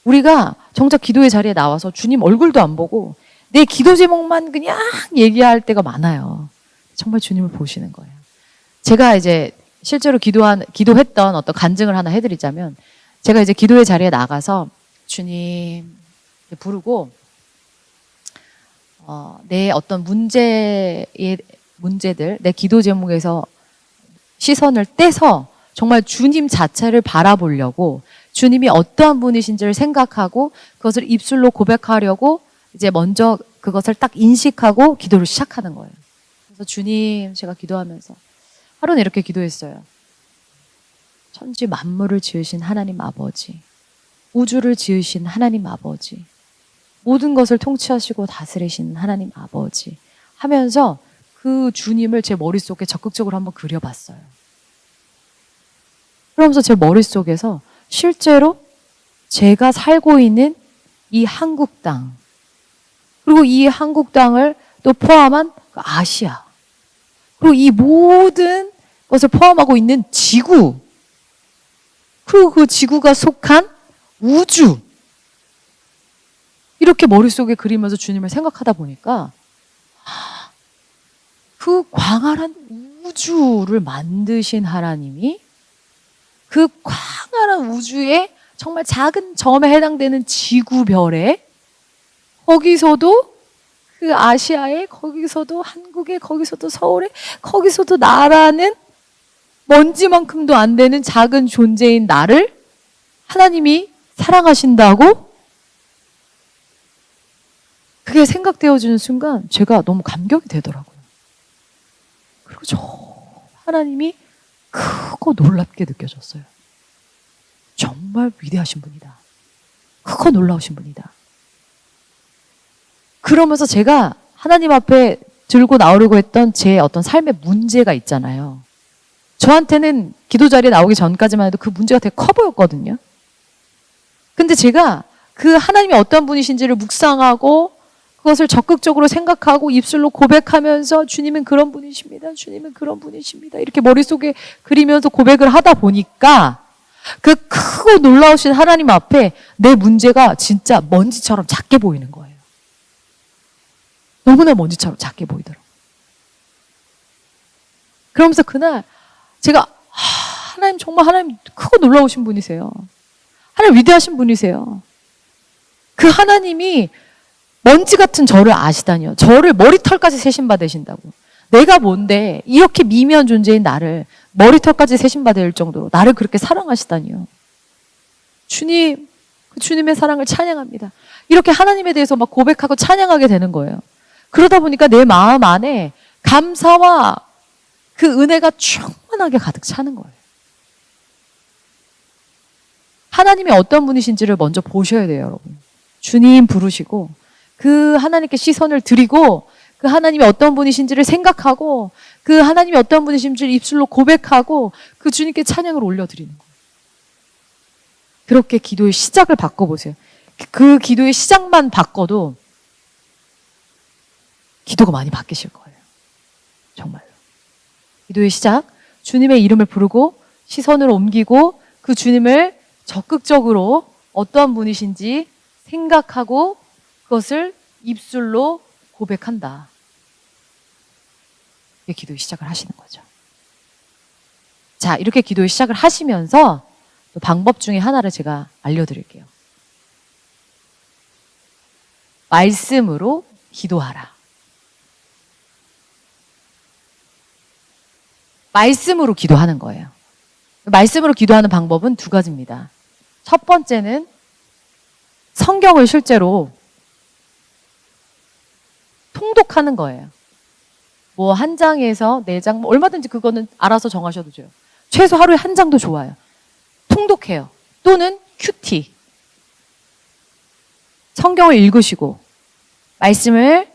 우리가 정작 기도의 자리에 나와서 주님 얼굴도 안 보고 내 기도 제목만 그냥 얘기할 때가 많아요. 정말 주님을 보시는 거예요. 제가 이제 실제로 기도했던 어떤 간증을 하나 해드리자면, 제가 이제 기도의 자리에 나가서 주님 부르고 내 어떤 문제들, 내 기도 제목에서 시선을 떼서 정말 주님 자체를 바라보려고, 주님이 어떠한 분이신지를 생각하고 그것을 입술로 고백하려고 이제 먼저 그것을 딱 인식하고 기도를 시작하는 거예요. 그래서 주님, 제가 기도하면서 하루는 이렇게 기도했어요. 천지 만물을 지으신 하나님 아버지, 우주를 지으신 하나님 아버지, 모든 것을 통치하시고 다스리신 하나님 아버지 하면서 그 주님을 제 머릿속에 적극적으로 한번 그려봤어요. 그러면서 제 머릿속에서 실제로 제가 살고 있는 이 한국 땅, 그리고 이 한국 땅을 또 포함한 아시아, 그리고 이 모든 것을 포함하고 있는 지구, 그리고 그 지구가 속한 우주, 이렇게 머릿속에 그리면서 주님을 생각하다 보니까 그 광활한 우주를 만드신 하나님이 그 광활한 우주의 정말 작은 점에 해당되는 지구별에, 거기서도 그 아시아에, 거기서도 한국에, 거기서도 서울에, 거기서도 나라는 먼지만큼도 안 되는 작은 존재인 나를 하나님이 사랑하신다고? 그게 생각되어지는 순간 제가 너무 감격이 되더라고요. 그리고 저 하나님이 크고 놀랍게 느껴졌어요. 정말 위대하신 분이다. 크고 놀라우신 분이다. 그러면서 제가 하나님 앞에 들고 나오려고 했던 제 어떤 삶의 문제가 있잖아요. 저한테는 기도 자리에 나오기 전까지만 해도 그 문제가 되게 커 보였거든요. 근데 제가 그 하나님이 어떤 분이신지를 묵상하고 그것을 적극적으로 생각하고 입술로 고백하면서 주님은 그런 분이십니다. 주님은 그런 분이십니다. 이렇게 머릿속에 그리면서 고백을 하다 보니까 그 크고 놀라우신 하나님 앞에 내 문제가 진짜 먼지처럼 작게 보이는 거예요. 너무나 먼지처럼 작게 보이더라고요. 그러면서 그날 제가 하나님, 정말 하나님 크고 놀라우신 분이세요. 하나님 위대하신 분이세요. 그 하나님이 먼지 같은 저를 아시다니요. 저를 머리털까지 세심받으신다고. 내가 뭔데 이렇게 미미한 존재인 나를 머리털까지 세심받을 정도로 나를 그렇게 사랑하시다니요. 주님, 그 주님의 사랑을 찬양합니다. 이렇게 하나님에 대해서 막 고백하고 찬양하게 되는 거예요. 그러다 보니까 내 마음 안에 감사와 그 은혜가 충만하게 가득 차는 거예요. 하나님이 어떤 분이신지를 먼저 보셔야 돼요, 여러분. 주님 부르시고 그 하나님께 시선을 드리고 그 하나님이 어떤 분이신지를 생각하고 그 하나님이 어떤 분이신지를 입술로 고백하고 그 주님께 찬양을 올려드리는 거예요. 그렇게 기도의 시작을 바꿔보세요. 그 기도의 시작만 바꿔도 기도가 많이 바뀌실 거예요. 정말로. 기도의 시작, 주님의 이름을 부르고 시선을 옮기고 그 주님을 적극적으로 어떠한 분이신지 생각하고 그것을 입술로 고백한다. 이게 기도의 시작을 하시는 거죠. 자, 이렇게 기도의 시작을 하시면서 또 방법 중에 하나를 제가 알려드릴게요. 말씀으로 기도하라. 말씀으로 기도하는 거예요. 말씀으로 기도하는 방법은 두 가지입니다. 첫 번째는 성경을 실제로 통독하는 거예요. 뭐 한 장에서 네 장, 뭐 얼마든지 그거는 알아서 정하셔도 돼요. 최소 하루에 한 장도 좋아요. 통독해요. 또는 큐티. 성경을 읽으시고 말씀을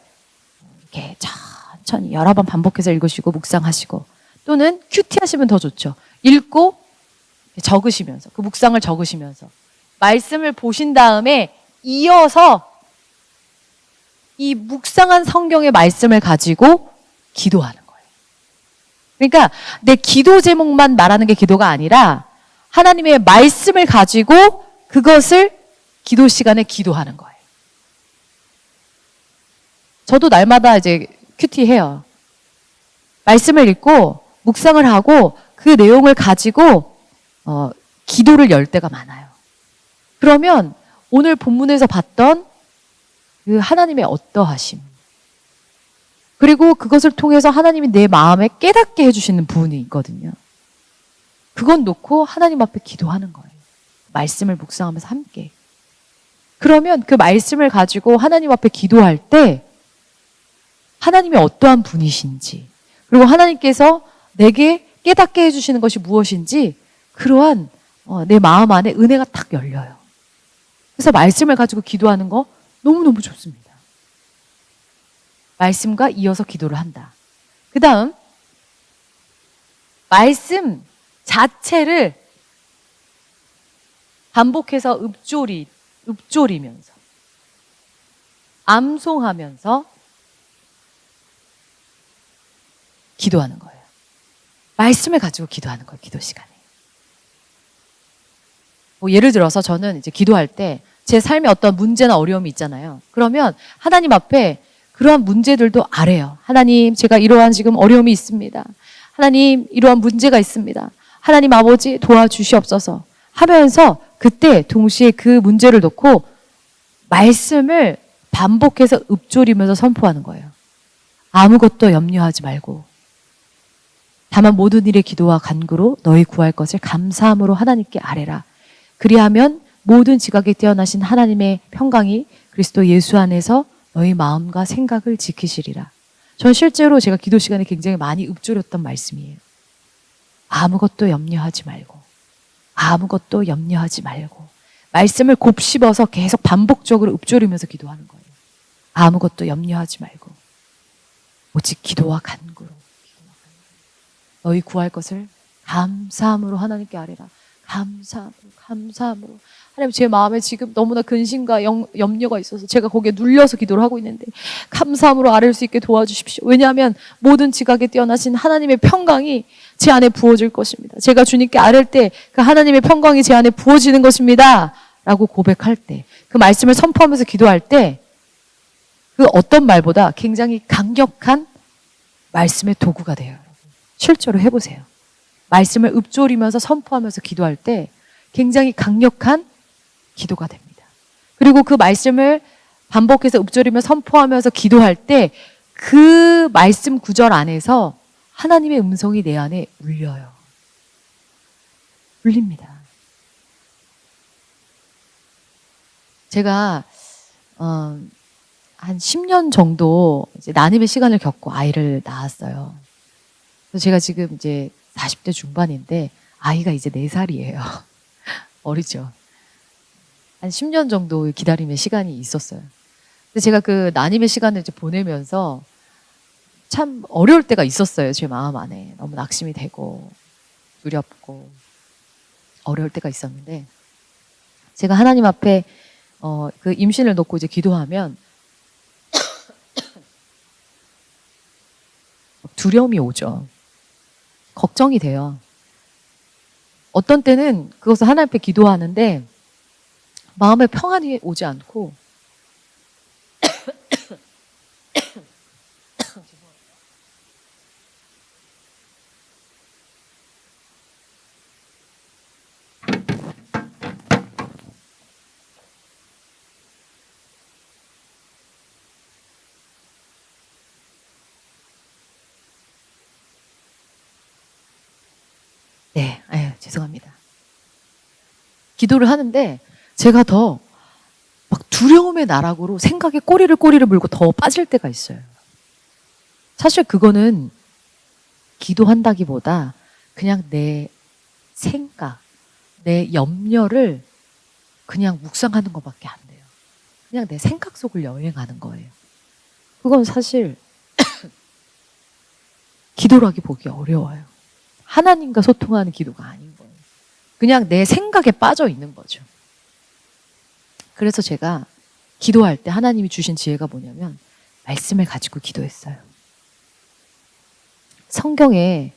이렇게 천천히 여러 번 반복해서 읽으시고 묵상하시고, 또는 큐티 하시면 더 좋죠. 읽고 적으시면서, 그 묵상을 적으시면서 말씀을 보신 다음에 이어서 이 묵상한 성경의 말씀을 가지고 기도하는 거예요. 그러니까 내 기도 제목만 말하는 게 기도가 아니라 하나님의 말씀을 가지고 그것을 기도 시간에 기도하는 거예요. 저도 날마다 이제 큐티해요. 말씀을 읽고 묵상을 하고 그 내용을 가지고 기도를 열 때가 많아요. 그러면 오늘 본문에서 봤던 그 하나님의 어떠하심, 그리고 그것을 통해서 하나님이 내 마음에 깨닫게 해주시는 부분이 있거든요. 그건 놓고 하나님 앞에 기도하는 거예요. 말씀을 묵상하면서 함께. 그러면 그 말씀을 가지고 하나님 앞에 기도할 때 하나님이 어떠한 분이신지, 그리고 하나님께서 내게 깨닫게 해주시는 것이 무엇인지 그러한 내 마음 안에 은혜가 탁 열려요. 그래서 말씀을 가지고 기도하는 거 너무너무 좋습니다. 말씀과 이어서 기도를 한다. 그 다음 말씀 자체를 반복해서 읊조리면서 암송하면서 기도하는 거예요. 말씀을 가지고 기도하는 거예요. 기도 시간에. 뭐 예를 들어서 저는 이제 기도할 때 제 삶에 어떤 문제나 어려움이 있잖아요. 그러면 하나님 앞에 그러한 문제들도 아뢰요. 하나님, 제가 이러한 지금 어려움이 있습니다. 하나님, 이러한 문제가 있습니다. 하나님 아버지 도와주시옵소서 하면서 그때 동시에 그 문제를 놓고 말씀을 반복해서 읊조리면서 선포하는 거예요. 아무것도 염려하지 말고 다만 모든 일의 기도와 간구로 너희 구할 것을 감사함으로 하나님께 아뢰라. 그리하면 모든 지각에 뛰어나신 하나님의 평강이 그리스도 예수 안에서 너희 마음과 생각을 지키시리라. 전 실제로 제가 기도 시간에 굉장히 많이 읊조렸던 말씀이에요. 아무것도 염려하지 말고, 아무것도 염려하지 말고. 말씀을 곱씹어서 계속 반복적으로 읊조리면서 기도하는 거예요. 아무것도 염려하지 말고 오직 기도와 간구로 너희 구할 것을 감사함으로 하나님께 아뢰라. 감사함으로. 하나님, 제 마음에 지금 너무나 근심과 염려가 있어서 제가 거기에 눌려서 기도를 하고 있는데 감사함으로 아뢰 수 있게 도와주십시오. 왜냐하면 모든 지각에 뛰어나신 하나님의 평강이 제 안에 부어질 것입니다. 제가 주님께 아뢰 때 그 하나님의 평강이 제 안에 부어지는 것입니다 라고 고백할 때, 그 말씀을 선포하면서 기도할 때 그 어떤 말보다 굉장히 강력한 말씀의 도구가 돼요. 실제로 해보세요. 말씀을 읊조리면서 선포하면서 기도할 때 굉장히 강력한 기도가 됩니다. 그리고 그 말씀을 반복해서 읊조리며 선포하면서 기도할 때 그 말씀 구절 안에서 하나님의 음성이 내 안에 울려요. 울립니다. 제가 한 10년 정도 이제 난임의 시간을 겪고 아이를 낳았어요. 그래서 제가 지금 이제 40대 중반인데 아이가 이제 4살이에요. 어리죠. 한 10년 정도 기다림의 시간이 있었어요. 근데 제가 그 난임의 시간을 이제 보내면서 참 어려울 때가 있었어요. 제 마음 안에. 너무 낙심이 되고 두렵고 어려울 때가 있었는데 제가 하나님 앞에 그 임신을 놓고 이제 기도하면 두려움이 오죠. 걱정이 돼요. 어떤 때는 그것을 하나님 앞에 기도하는데 마음에 평안이 오지 않고 네, 죄송합니다. 기도를 하는데 제가 더 막 두려움의 나락으로 생각에 꼬리를 물고 더 빠질 때가 있어요. 사실 그거는 기도한다기보다 그냥 내 생각, 내 염려를 그냥 묵상하는 것밖에 안 돼요. 그냥 내 생각 속을 여행하는 거예요. 그건 사실 기도라기 보기 어려워요. 하나님과 소통하는 기도가 아닌 거예요. 그냥 내 생각에 빠져 있는 거죠. 그래서 제가 기도할 때 하나님이 주신 지혜가 뭐냐면 말씀을 가지고 기도했어요. 성경에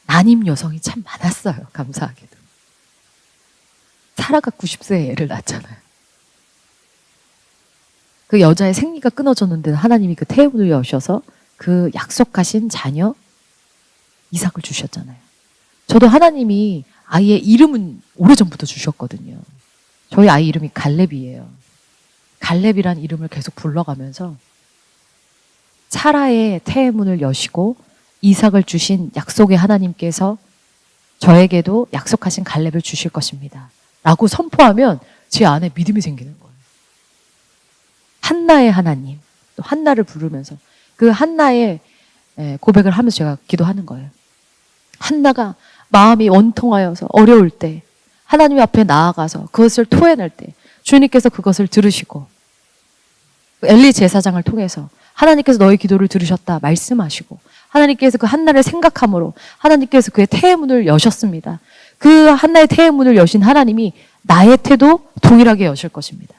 난임 여성이 참 많았어요. 감사하게도. 사라가 90세에 애를 낳았잖아요. 그 여자의 생리가 끊어졌는데 하나님이 그 태문을 여셔서 그 약속하신 자녀 이삭을 주셨잖아요. 저도 하나님이 아이의 이름은 오래전부터 주셨거든요. 저희 아이 이름이 갈렙이에요. 갈렙이란 이름을 계속 불러가면서 사라의 태문을 여시고 이삭을 주신 약속의 하나님께서 저에게도 약속하신 갈렙을 주실 것입니다. 라고 선포하면 제 안에 믿음이 생기는 거예요. 한나의 하나님, 또 한나를 부르면서 그 한나의 고백을 하면서 제가 기도하는 거예요. 한나가 마음이 원통하여서 어려울 때 하나님 앞에 나아가서 그것을 토해낼 때 주님께서 그것을 들으시고 엘리 제사장을 통해서 하나님께서 너의 기도를 들으셨다 말씀하시고 하나님께서 그 한나를 생각함으로 하나님께서 그의 태의 문을 여셨습니다. 그 한나의 태의 문을 여신 하나님이 나의 태도 동일하게 여실 것입니다.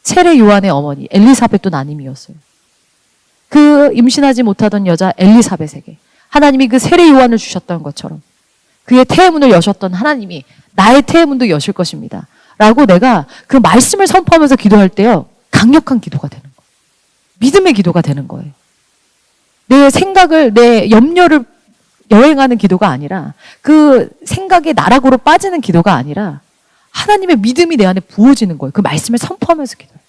세례 요한의 어머니 엘리사벳도 난임이었어요. 그 임신하지 못하던 여자 엘리사벳에게 하나님이 그 세례 요한을 주셨던 것처럼 그의 태의 문을 여셨던 하나님이 나의 태의 문도 여실 것입니다. 라고 내가 그 말씀을 선포하면서 기도할 때요. 강력한 기도가 되는 거예요. 믿음의 기도가 되는 거예요. 내 생각을, 내 염려를 여행하는 기도가 아니라 그 생각의 나락으로 빠지는 기도가 아니라 하나님의 믿음이 내 안에 부어지는 거예요. 그 말씀을 선포하면서 기도해요.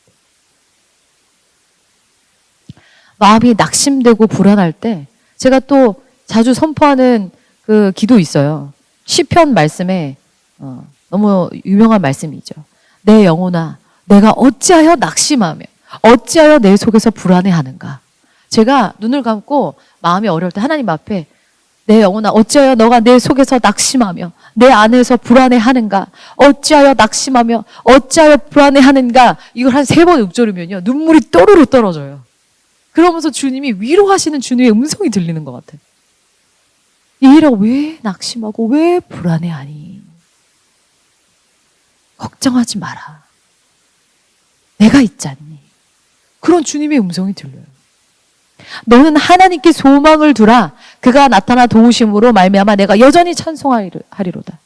마음이 낙심되고 불안할 때 제가 또 자주 선포하는 그 기도 있어요. 시편 말씀에 너무 유명한 말씀이죠. 내 영혼아 내가 어찌하여 낙심하며 어찌하여 내 속에서 불안해하는가. 제가 눈을 감고 마음이 어려울 때 하나님 앞에 내 영혼아 어찌하여 너가 내 속에서 낙심하며 내 안에서 불안해하는가. 어찌하여 낙심하며 어찌하여 불안해하는가. 이걸 한 3번 읊조르면요 눈물이 또르르 떨어져요. 그러면서 주님이 위로하시는 주님의 음성이 들리는 것 같아요. 얘들아 왜 낙심하고 왜 불안해하니? 걱정하지 마라. 내가 있잖니. 그런 주님의 음성이 들려요. 너는 하나님께 소망을 두라. 그가 나타나 도우심으로 말미암아 내가 여전히 찬송하리로다.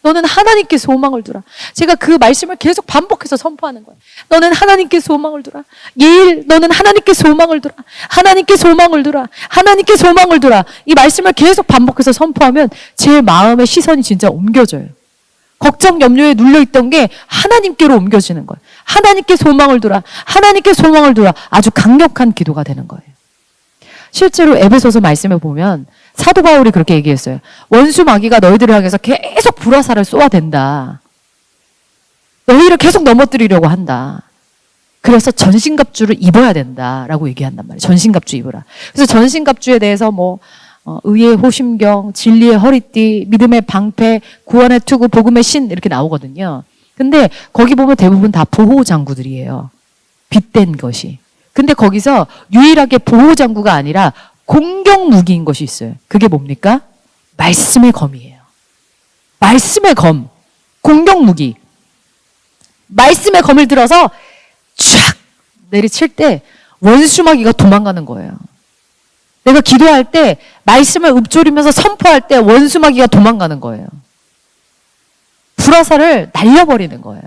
너는 하나님께 소망을 두라. 제가 그 말씀을 계속 반복해서 선포하는 거예요. 너는 하나님께 소망을 두라. 예일 너는 하나님께 소망을 두라. 하나님께 소망을 두라. 하나님께 소망을 두라. 이 말씀을 계속 반복해서 선포하면 제 마음의 시선이 진짜 옮겨져요. 걱정 염려에 눌려있던 게 하나님께로 옮겨지는 거예요. 하나님께 소망을 두라. 하나님께 소망을 두라. 아주 강력한 기도가 되는 거예요. 실제로 에베소서 말씀에 보면 사도 바울이 그렇게 얘기했어요. 원수 마귀가 너희들을 향해서 계속 불화살을 쏘아댄다. 너희를 계속 넘어뜨리려고 한다. 그래서 전신갑주를 입어야 된다라고 얘기한단 말이에요. 전신갑주 입으라. 그래서 전신갑주에 대해서 의의 호심경, 진리의 허리띠, 믿음의 방패, 구원의 투구, 복음의 신 이렇게 나오거든요. 근데 거기 보면 대부분 다 보호장구들이에요. 빗댄 것이. 근데 거기서 유일하게 보호장구가 아니라 공격 무기인 것이 있어요. 그게 뭡니까? 말씀의 검이에요. 말씀의 검. 공격 무기. 말씀의 검을 들어서 쫙 내리칠 때 원수마귀가 도망가는 거예요. 내가 기도할 때 말씀을 읊조리면서 선포할 때 원수마귀가 도망가는 거예요. 불화살을 날려버리는 거예요.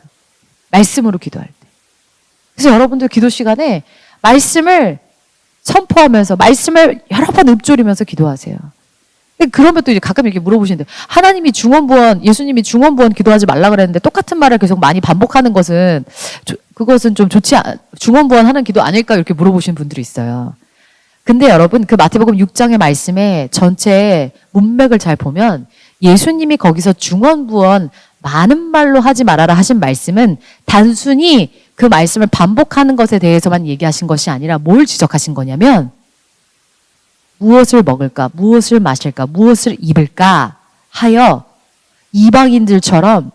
말씀으로 기도할 때. 그래서 여러분들 기도 시간에 말씀을 선포하면서 말씀을 여러 번 읊조리면서 기도하세요. 그러면 또 이제 가끔 이렇게 물어보시는데 하나님이 중원부원, 예수님이 중원부원 기도하지 말라 그랬는데 똑같은 말을 계속 많이 반복하는 것은 그것은 좀 중원부원 하는 기도 아닐까 이렇게 물어보시는 분들이 있어요. 근데 여러분 그 마태복음 6장의 말씀에 전체 문맥을 잘 보면 예수님이 거기서 중원부원 많은 말로 하지 말아라 하신 말씀은 단순히 그 말씀을 반복하는 것에 대해서만 얘기하신 것이 아니라 뭘 지적하신 거냐면 무엇을 먹을까, 무엇을 마실까, 무엇을 입을까 하여 이방인들처럼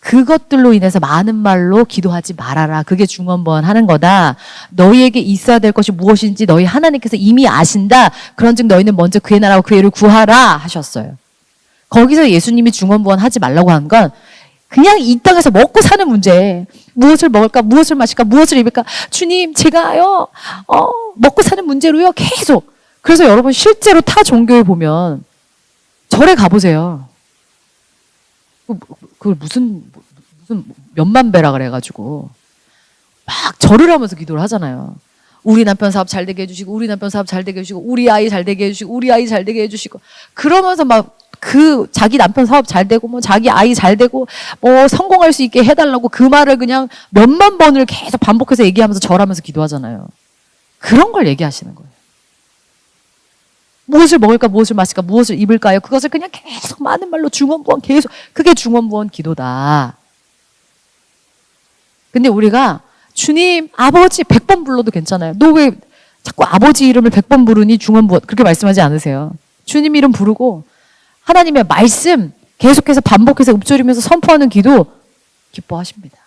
그것들로 인해서 많은 말로 기도하지 말아라. 그게 중원부원 하는 거다. 너희에게 있어야 될 것이 무엇인지 너희 하나님께서 이미 아신다. 그런즉 너희는 먼저 그의 나라와 그의 의를 구하라 하셨어요. 거기서 예수님이 중원부원 하지 말라고 한 건 그냥 이 땅에서 먹고 사는 문제. 무엇을 먹을까, 무엇을 마실까, 무엇을 입을까. 주님, 제가요, 먹고 사는 문제로요, 계속. 그래서 여러분, 실제로 타 종교에 보면, 절에 가보세요. 그걸 무슨 몇만 배라 그래가지고, 막 절을 하면서 기도를 하잖아요. 우리 남편 사업 잘 되게 해주시고, 우리 남편 사업 잘 되게 해주시고, 우리 아이 잘 되게 해주시고, 우리 아이 잘 되게 해주시고, 그러면서 막 자기 남편 사업 잘 되고, 뭐 자기 아이 잘 되고, 뭐 성공할 수 있게 해달라고 그 말을 그냥 몇만 번을 계속 반복해서 얘기하면서 절하면서 기도하잖아요. 그런 걸 얘기하시는 거예요. 무엇을 먹을까, 무엇을 마실까, 무엇을 입을까요? 그것을 그냥 계속 많은 말로 중언부언 계속, 그게 중언부언 기도다. 근데 우리가 주님, 아버지 100번 불러도 괜찮아요. 너 왜 자꾸 아버지 이름을 100번 부르니 중언부언 그렇게 말씀하지 않으세요. 주님 이름 부르고 하나님의 말씀 계속해서 반복해서 읊조리면서 선포하는 기도 기뻐하십니다.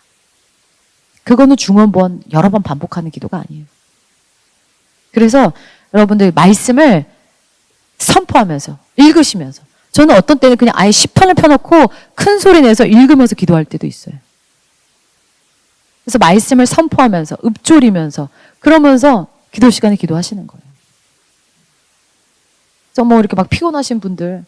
그거는 중언부언 여러 번 반복하는 기도가 아니에요. 그래서 여러분들 말씀을 선포하면서 읽으시면서 저는 어떤 때는 그냥 아예 시편을 펴놓고 큰 소리 내서 읽으면서 기도할 때도 있어요. 그래서 말씀을 선포하면서 읊조리면서 그러면서 기도 시간에 기도하시는 거예요. 그래서 뭐 이렇게 막 피곤하신 분들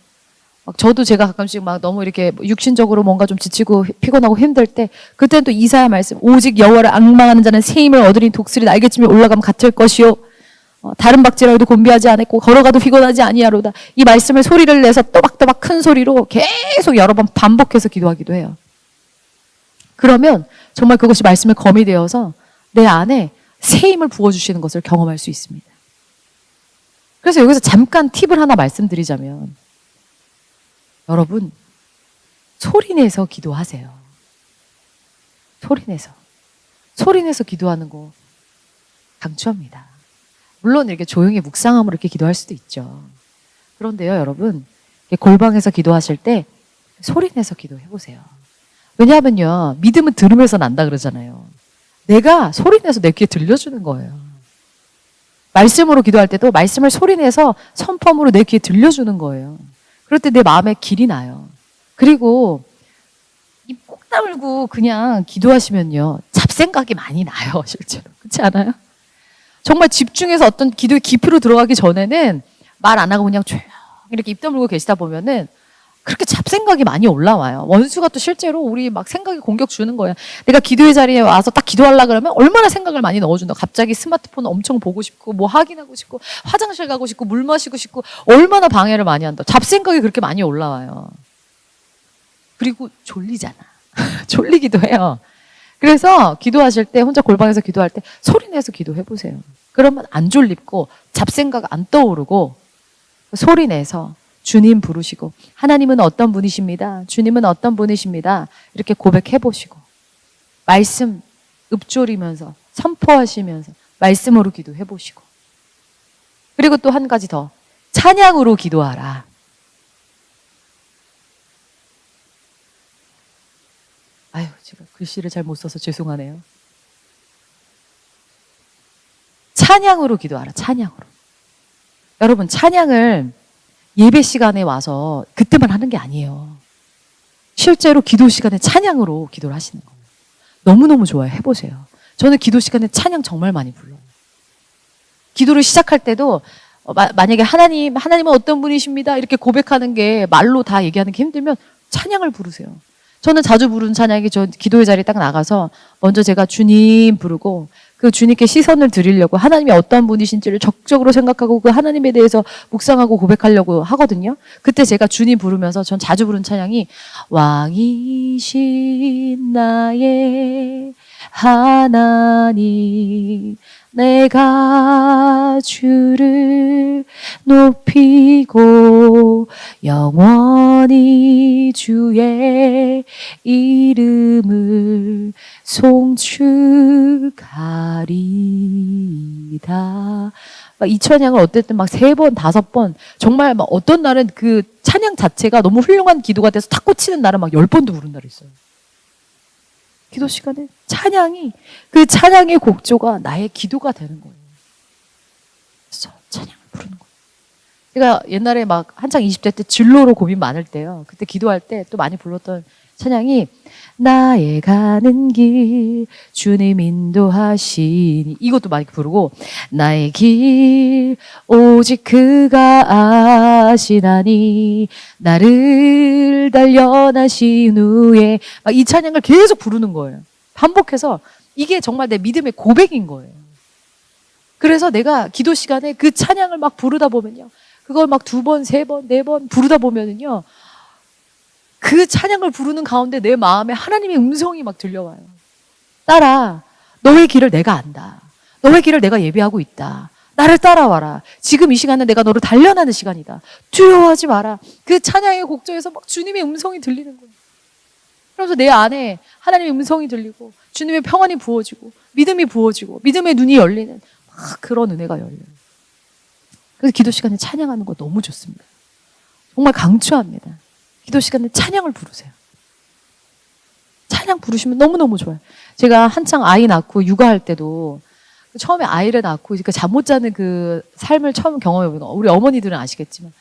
막 저도 제가 가끔씩 막 너무 이렇게 육신적으로 뭔가 좀 지치고 피곤하고 힘들 때 그때는 또 이사야 말씀 오직 여호와를 앙망하는 자는 새 힘을 얻으니 독수리 날개쯤에 올라가면 같을 것이요 다른 박질하여도 곤비하지 않았고 걸어가도 피곤하지 아니하로다. 이 말씀을 소리를 내서 또박또박 큰 소리로 계속 여러 번 반복해서 기도하기도 해요. 그러면 정말 그것이 말씀에 검이 되어서 내 안에 새 힘을 부어주시는 것을 경험할 수 있습니다. 그래서 여기서 잠깐 팁을 하나 말씀드리자면 여러분 소리내서 기도하세요. 소리내서 기도하는 거 강추합니다. 물론 이렇게 조용히 묵상함으로 이렇게 기도할 수도 있죠. 그런데요 여러분 골방에서 기도하실 때 소리내서 기도해보세요. 왜냐하면요 믿음은 들으면서 난다 그러잖아요. 내가 소리내서 내 귀에 들려주는 거예요. 말씀으로 기도할 때도 말씀을 소리내서 선포함으로 내 귀에 들려주는 거예요. 그럴 때 내 마음에 길이 나요. 그리고 입 꼭 다물고 그냥 기도하시면요 잡생각이 많이 나요. 실제로 그렇지 않아요? 정말 집중해서 어떤 기도의 깊이로 들어가기 전에는 말 안 하고 그냥 조용히 이렇게 입 다물고 계시다 보면은 그렇게 잡생각이 많이 올라와요. 원수가 또 실제로 우리 막 생각에 공격 주는 거예요. 내가 기도의 자리에 와서 딱 기도하려고 그러면 얼마나 생각을 많이 넣어준다. 갑자기 스마트폰 엄청 보고 싶고 뭐 확인하고 싶고 화장실 가고 싶고 물 마시고 싶고 얼마나 방해를 많이 한다. 잡생각이 그렇게 많이 올라와요. 그리고 졸리잖아. 졸리기도 해요. 그래서 기도하실 때 혼자 골방에서 기도할 때 소리내서 기도해보세요. 그러면 안 졸립고 잡생각 안 떠오르고 소리내서 주님 부르시고 하나님은 어떤 분이십니다. 주님은 어떤 분이십니다. 이렇게 고백해보시고 말씀 읊조리면서 선포하시면서 말씀으로 기도해보시고 그리고 또 한 가지 더 찬양으로 기도하라. 아유 제가 글씨를 잘 못 써서 죄송하네요. 찬양으로 기도하라. 찬양으로. 여러분 찬양을 예배 시간에 와서 그때만 하는 게 아니에요. 실제로 기도 시간에 찬양으로 기도를 하시는 거예요. 너무너무 좋아요. 해보세요. 저는 기도 시간에 찬양 정말 많이 불러요. 기도를 시작할 때도 만약에 하나님은 어떤 분이십니다. 이렇게 고백하는 게 말로 다 얘기하는 게 힘들면 찬양을 부르세요. 저는 자주 부르는 찬양이 저 기도의 자리에 딱 나가서 먼저 제가 주님 부르고 그 주님께 시선을 드리려고 하나님이 어떤 분이신지를 적극적으로 생각하고 그 하나님에 대해서 묵상하고 고백하려고 하거든요. 그때 제가 주님 부르면서 전 자주 부르는 찬양이 왕이신 나의 하나님 내가 주를 높이고 영원히 주의 이름을 송축하리다. 이 찬양을 어쨌든 막 3번, 5번 정말 막 어떤 날은 그 찬양 자체가 너무 훌륭한 기도가 돼서 탁 꽂히는 날은 막 10번도 부른 날이 있어요. 기도 시간에 찬양이 그 찬양의 곡조가 나의 기도가 되는 거예요. 그래서 찬양을 부르는 거예요. 제가 옛날에 막 한창 20대 때 진로로 고민 많을 때요. 그때 기도할 때 또 많이 불렀던 찬양이 나의 가는 길 주님 인도하시니 이것도 많이 부르고 나의 길 오직 그가 아시나니 나를 단련하신 후에 막 이 찬양을 계속 부르는 거예요. 반복해서 이게 정말 내 믿음의 고백인 거예요. 그래서 내가 기도 시간에 그 찬양을 막 부르다 보면요. 그걸 막 2번, 3번, 4번 부르다 보면은요. 그 찬양을 부르는 가운데 내 마음에 하나님의 음성이 막 들려와요. 딸아, 너의 길을 내가 안다. 너의 길을 내가 예비하고 있다. 나를 따라와라. 지금 이 시간은 내가 너를 단련하는 시간이다. 두려워하지 마라. 그 찬양의 곡조에서 막 주님의 음성이 들리는 거예요. 그러면서 내 안에 하나님의 음성이 들리고 주님의 평안이 부어지고 믿음이 부어지고 믿음의 눈이 열리는 막 그런 은혜가 열려요. 그래서 기도 시간에 찬양하는 거 너무 좋습니다. 정말 강추합니다. 기도 시간에 찬양을 부르세요. 찬양 부르시면 너무너무 좋아요. 제가 한창 아이 낳고 육아할 때도 처음에 아이를 낳고 잠 못 자는 그 삶을 처음 경험해보니까 우리 어머니들은 아시겠지만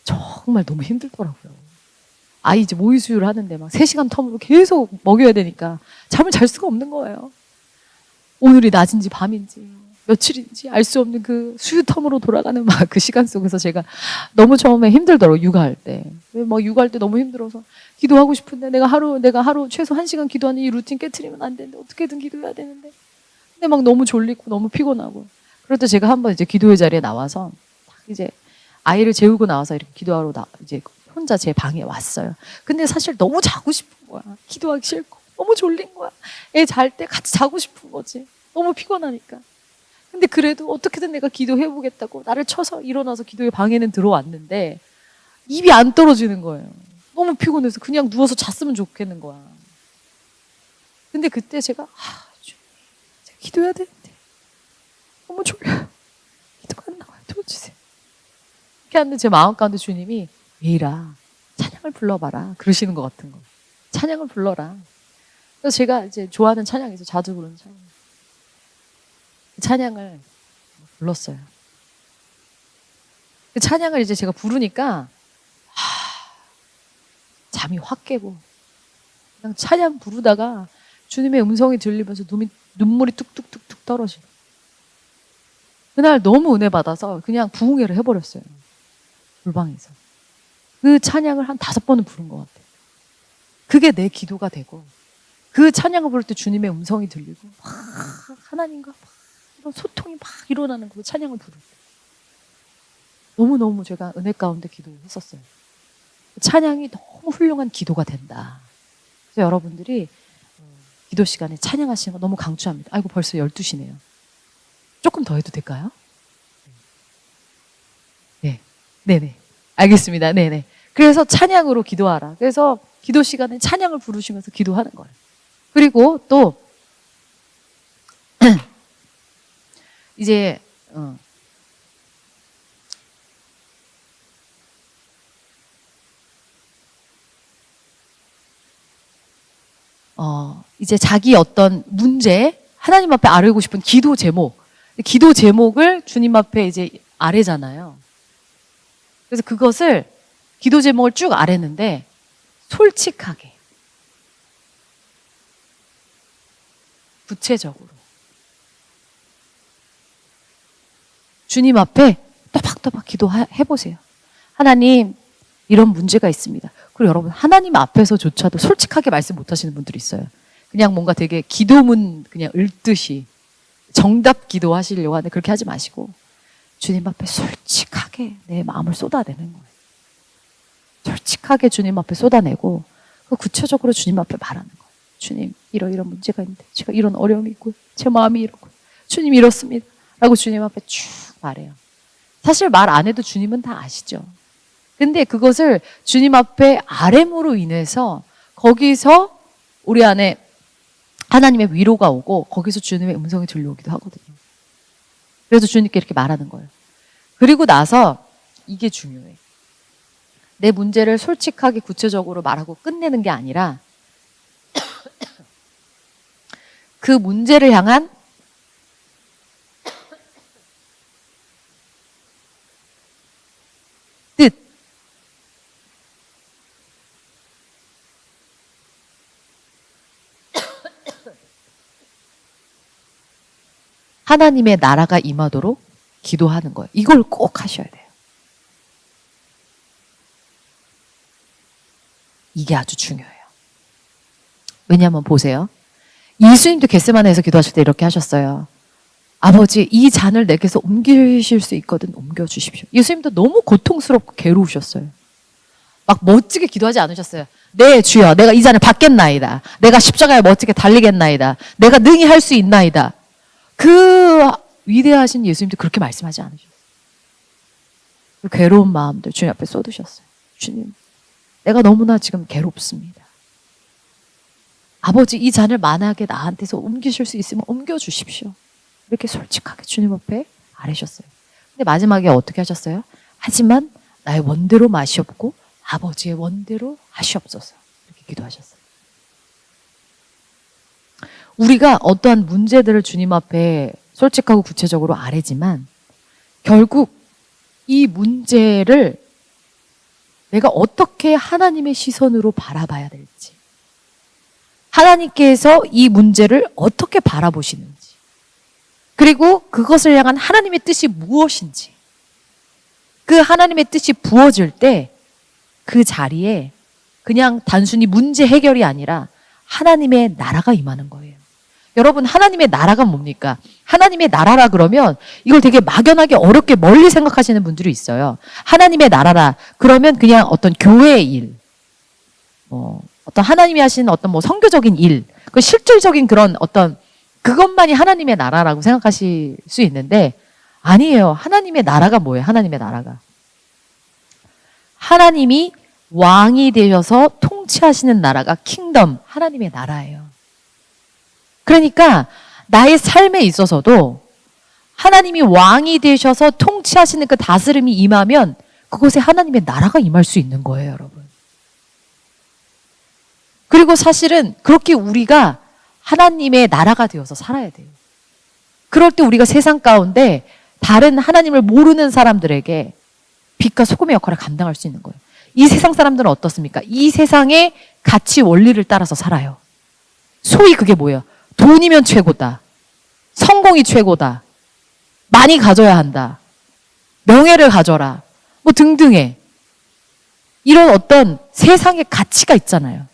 정말 너무 힘들더라고요. 아이 이제 모유 수유를 하는데 막 3시간 텀으로 계속 먹여야 되니까 잠을 잘 수가 없는 거예요. 오늘이 낮인지 밤인지 며칠인지 알 수 없는 그 수유 텀으로 돌아가는 막 그 시간 속에서 제가 너무 처음에 힘들더라고요. 육아할 때. 막 육아할 때 너무 힘들어서 기도하고 싶은데 내가 하루 최소 1시간 기도하는 이 루틴 깨트리면 안 되는데 어떻게든 기도해야 되는데 근데 막 너무 졸리고 너무 피곤하고 그럴 때 제가 한번 이제 기도의 자리에 나와서 이제 아이를 재우고 나와서 이렇게 기도하러 이제 혼자 제 방에 왔어요. 근데 사실 너무 자고 싶은 거야. 기도하기 싫고 너무 졸린 거야. 애 잘 때 같이 자고 싶은 거지. 너무 피곤하니까. 근데 그래도 어떻게든 내가 기도해보겠다고 나를 쳐서 일어나서 기도의 방에는 들어왔는데 입이 안 떨어지는 거예요. 너무 피곤해서 그냥 누워서 잤으면 좋겠는 거야. 근데 그때 제가 제가 기도해야 되는데 너무 졸려요. 기도가 안 나와요. 도와주세요. 이렇게 하는데 제 마음 가운데 주님이 메일아 찬양을 불러봐라 그러시는 것 같은 거. 찬양을 불러라. 그래서 제가 이제 좋아하는 찬양에서 자주 부르는 찬양을 불렀어요. 그 찬양을 이제 제가 부르니까 잠이 확 깨고 그냥 찬양 부르다가 주님의 음성이 들리면서 눈물이 뚝뚝뚝뚝 떨어지고 그날 너무 은혜 받아서 그냥 부흥회를 해버렸어요. 불방에서. 그 찬양을 한 5번은 부른 것 같아요. 그게 내 기도가 되고 그 찬양을 부를 때 주님의 음성이 들리고 막 하나님과 막 이런 소통이 막 일어나는 그 찬양을 부를 때 너무너무 제가 은혜 가운데 기도했었어요. 찬양이 너무 훌륭한 기도가 된다. 그래서 여러분들이 기도 시간에 찬양하시는 거 너무 강추합니다. 아이고 벌써 12시네요. 조금 더 해도 될까요? 네. 네네. 알겠습니다. 네네. 그래서 찬양으로 기도하라. 그래서 기도 시간에 찬양을 부르시면서 기도하는 거예요. 그리고 또 이제 이제 자기 어떤 문제 하나님 앞에 아뢰고 싶은 기도 제목을 주님 앞에 이제 아뢰잖아요. 그래서 그것을 기도 제목을 쭉 아뢰는데 솔직하게 구체적으로 주님 앞에 또박또박 기도해보세요. 하나님 이런 문제가 있습니다. 그리고 여러분 하나님 앞에서조차도 솔직하게 말씀 못하시는 분들이 있어요. 그냥 뭔가 되게 기도문 그냥 읊듯이 정답 기도하시려고 하는데 그렇게 하지 마시고 주님 앞에 솔직하게 내 마음을 쏟아내는 거예요. 솔직하게 주님 앞에 쏟아내고 구체적으로 주님 앞에 말하는 거예요. 주님 이런 문제가 있는데 제가 이런 어려움이 있고요. 제 마음이 이렇고 주님 이렇습니다. 라고 주님 앞에 쭉 말해요. 사실 말 안 해도 주님은 다 아시죠. 근데 그것을 주님 앞에 아뢰므로 인해서 거기서 우리 안에 하나님의 위로가 오고 거기서 주님의 음성이 들려오기도 하거든요. 그래서 주님께 이렇게 말하는 거예요. 그리고 나서 이게 중요해. 내 문제를 솔직하게 구체적으로 말하고 끝내는 게 아니라 그 문제를 향한 하나님의 나라가 임하도록 기도하는 거예요. 이걸 꼭 하셔야 돼요. 이게 아주 중요해요. 왜냐하면 보세요. 예수님도 겟세마네에서 기도하실 때 이렇게 하셨어요. 아버지, 이 잔을 내게서 옮기실 수 있거든 옮겨주십시오. 예수님도 너무 고통스럽고 괴로우셨어요. 막 멋지게 기도하지 않으셨어요. 네, 주여, 내가 이 잔을 받겠나이다. 내가 십자가에 멋지게 달리겠나이다. 내가 능히 할 수 있나이다. 그 위대하신 예수님도 그렇게 말씀하지 않으셨어요. 그 괴로운 마음들 주님 앞에 쏟으셨어요. 주님, 내가 너무나 지금 괴롭습니다. 아버지, 이 잔을 만약에 나한테서 옮기실 수 있으면 옮겨주십시오. 이렇게 솔직하게 주님 앞에 아뢰셨어요. 근데 마지막에 어떻게 하셨어요? 하지만 나의 원대로 마시옵고 아버지의 원대로 하시옵소서. 이렇게 기도하셨어요. 우리가 어떠한 문제들을 주님 앞에 솔직하고 구체적으로 아뢰지만 결국 이 문제를 내가 어떻게 하나님의 시선으로 바라봐야 될지, 하나님께서 이 문제를 어떻게 바라보시는지, 그리고 그것을 향한 하나님의 뜻이 무엇인지, 그 하나님의 뜻이 부어질 때 그 자리에 그냥 단순히 문제 해결이 아니라 하나님의 나라가 임하는 거예요. 여러분, 하나님의 나라가 뭡니까? 하나님의 나라라 그러면 이걸 되게 막연하게 어렵게 멀리 생각하시는 분들이 있어요. 하나님의 나라라 그러면 그냥 어떤 교회의 일, 어떤 하나님이 하시는 어떤 뭐 선교적인 일, 그 실질적인 그런 어떤 그것만이 하나님의 나라라고 생각하실 수 있는데 아니에요. 하나님의 나라가 뭐예요? 하나님의 나라가 하나님이 왕이 되셔서 통치하시는 나라가 킹덤, 하나님의 나라예요. 그러니까 나의 삶에 있어서도 하나님이 왕이 되셔서 통치하시는 그 다스림이 임하면 그곳에 하나님의 나라가 임할 수 있는 거예요, 여러분. 그리고 사실은 그렇게 우리가 하나님의 나라가 되어서 살아야 돼요. 그럴 때 우리가 세상 가운데 다른 하나님을 모르는 사람들에게 빛과 소금의 역할을 감당할 수 있는 거예요. 이 세상 사람들은 어떻습니까? 이 세상의 가치 원리를 따라서 살아요. 소위 그게 뭐예요? 돈이면 최고다. 성공이 최고다. 많이 가져야 한다. 명예를 가져라. 뭐 등등의 이런 어떤 세상의 가치가 있잖아요.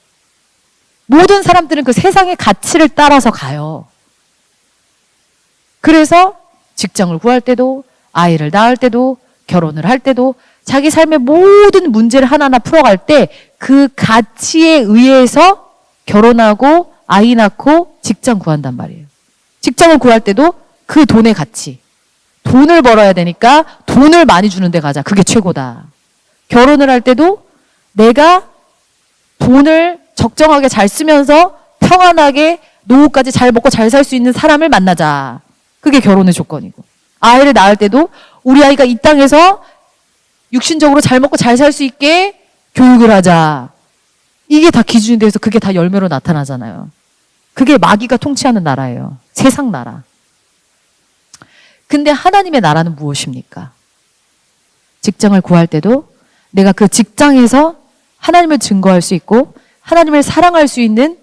모든 사람들은 그 세상의 가치를 따라서 가요. 그래서 직장을 구할 때도, 아이를 낳을 때도, 결혼을 할 때도 자기 삶의 모든 문제를 하나하나 풀어갈 때 그 가치에 의해서 결혼하고 아이 낳고 직장 구한단 말이에요. 직장을 구할 때도 그 돈의 가치. 돈을 벌어야 되니까 돈을 많이 주는 데 가자. 그게 최고다. 결혼을 할 때도 내가 돈을 적정하게 잘 쓰면서 평안하게 노후까지 잘 먹고 잘 살 수 있는 사람을 만나자. 그게 결혼의 조건이고. 아이를 낳을 때도 우리 아이가 이 땅에서 육신적으로 잘 먹고 잘 살 수 있게 교육을 하자. 이게 다 기준이 돼서 그게 다 열매로 나타나잖아요. 그게 마귀가 통치하는 나라예요. 세상 나라. 근데 하나님의 나라는 무엇입니까? 직장을 구할 때도 내가 그 직장에서 하나님을 증거할 수 있고 하나님을 사랑할 수 있는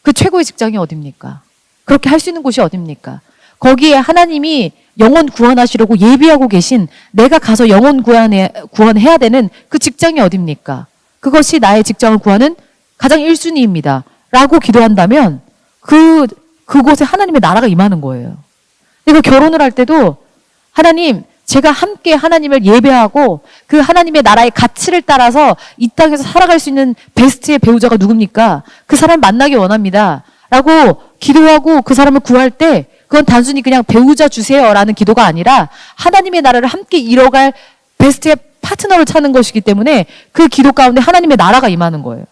그 최고의 직장이 어딥니까? 그렇게 할 수 있는 곳이 어딥니까? 거기에 하나님이 영혼 구원하시려고 예비하고 계신 내가 가서 영혼 구원해야 되는 그 직장이 어딥니까? 그것이 나의 직장을 구하는 가장 1순위입니다. 라고 기도한다면 그곳에 하나님의 나라가 임하는 거예요. 그리고 결혼을 할 때도 하나님, 제가 함께 하나님을 예배하고 그 하나님의 나라의 가치를 따라서 이 땅에서 살아갈 수 있는 베스트의 배우자가 누굽니까? 그 사람 만나기 원합니다. 라고 기도하고 그 사람을 구할 때 그건 단순히 그냥 배우자 주세요라는 기도가 아니라 하나님의 나라를 함께 이뤄갈 베스트의 파트너를 찾는 것이기 때문에 그 기도 가운데 하나님의 나라가 임하는 거예요.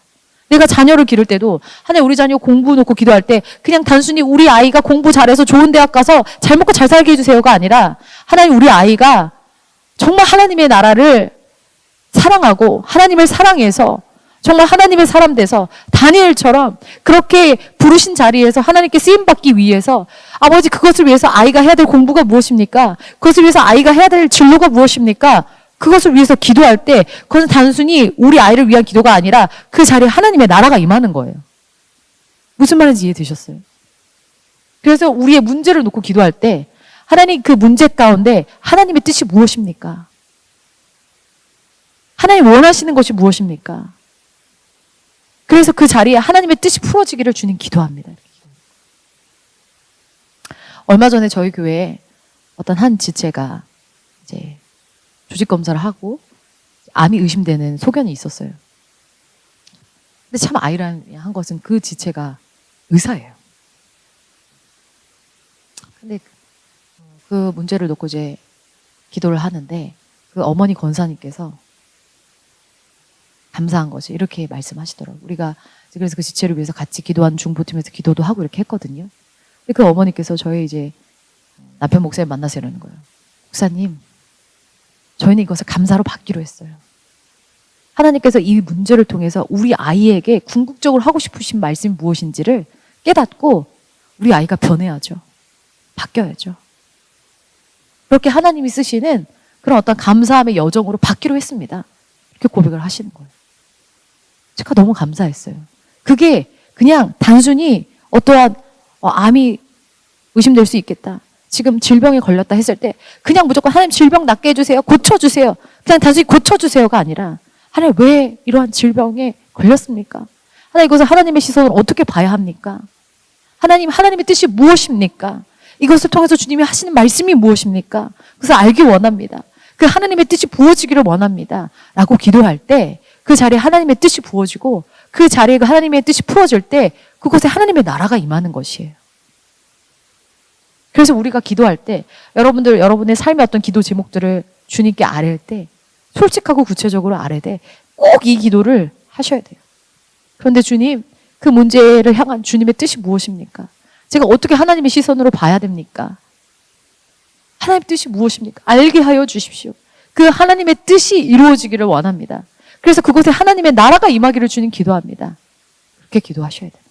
내가 자녀를 기를 때도 하나님 우리 자녀 공부 놓고 기도할 때 그냥 단순히 우리 아이가 공부 잘해서 좋은 대학 가서 잘 먹고 잘 살게 해주세요가 아니라 하나님 우리 아이가 정말 하나님의 나라를 사랑하고 하나님을 사랑해서 정말 하나님의 사람 돼서 다니엘처럼 그렇게 부르신 자리에서 하나님께 쓰임받기 위해서 아버지 그것을 위해서 아이가 해야 될 공부가 무엇입니까? 그것을 위해서 아이가 해야 될 진로가 무엇입니까? 그것을 위해서 기도할 때 그것은 단순히 우리 아이를 위한 기도가 아니라 그 자리에 하나님의 나라가 임하는 거예요. 무슨 말인지 이해되셨어요? 그래서 우리의 문제를 놓고 기도할 때 하나님 그 문제 가운데 하나님의 뜻이 무엇입니까? 하나님 원하시는 것이 무엇입니까? 그래서 그 자리에 하나님의 뜻이 풀어지기를 주님 기도합니다. 얼마 전에 저희 교회에 어떤 한 지체가 이제 조직 검사를 하고 암이 의심되는 소견이 있었어요. 근데 참 아이러니한 것은 그 지체가 의사예요. 근데 그 문제를 놓고 이제 기도를 하는데 그 어머니 권사님께서 감사한 것이 이렇게 말씀하시더라고요. 우리가 그래서 그 지체를 위해서 같이 기도한 중보팀에서 기도도 하고 이렇게 했거든요. 근데 그 어머니께서 저희 이제 남편 목사님 만나서 이러는 거예요. 목사님, 저희는 이것을 감사로 받기로 했어요. 하나님께서 이 문제를 통해서 우리 아이에게 궁극적으로 하고 싶으신 말씀이 무엇인지를 깨닫고 우리 아이가 변해야죠. 바뀌어야죠. 그렇게 하나님이 쓰시는 그런 어떤 감사함의 여정으로 받기로 했습니다. 이렇게 고백을 하시는 거예요. 제가 너무 감사했어요. 그게 그냥 단순히 어떠한 암이 의심될 수 있겠다. 지금 질병에 걸렸다 했을 때 그냥 무조건 하나님 질병 낫게 해주세요. 고쳐주세요. 그냥 단순히 고쳐주세요가 아니라 하나님 왜 이러한 질병에 걸렸습니까? 하나님 이것을 하나님의 시선으로 어떻게 봐야 합니까? 하나님의 뜻이 무엇입니까? 이것을 통해서 주님이 하시는 말씀이 무엇입니까? 그것을 알기 원합니다. 그 하나님의 뜻이 부어지기를 원합니다. 라고 기도할 때 그 자리에 하나님의 뜻이 부어지고 그 자리에 그 하나님의 뜻이 풀어질 때 그곳에 하나님의 나라가 임하는 것이에요. 그래서 우리가 기도할 때 여러분의 삶의 어떤 기도 제목들을 주님께 아뢰 때 솔직하고 구체적으로 아뢰되 꼭 이 기도를 하셔야 돼요. 그런데 주님, 그 문제를 향한 주님의 뜻이 무엇입니까? 제가 어떻게 하나님의 시선으로 봐야 됩니까? 하나님의 뜻이 무엇입니까? 알게 하여 주십시오. 그 하나님의 뜻이 이루어지기를 원합니다. 그래서 그곳에 하나님의 나라가 임하기를 주님 기도합니다. 그렇게 기도하셔야 돼요.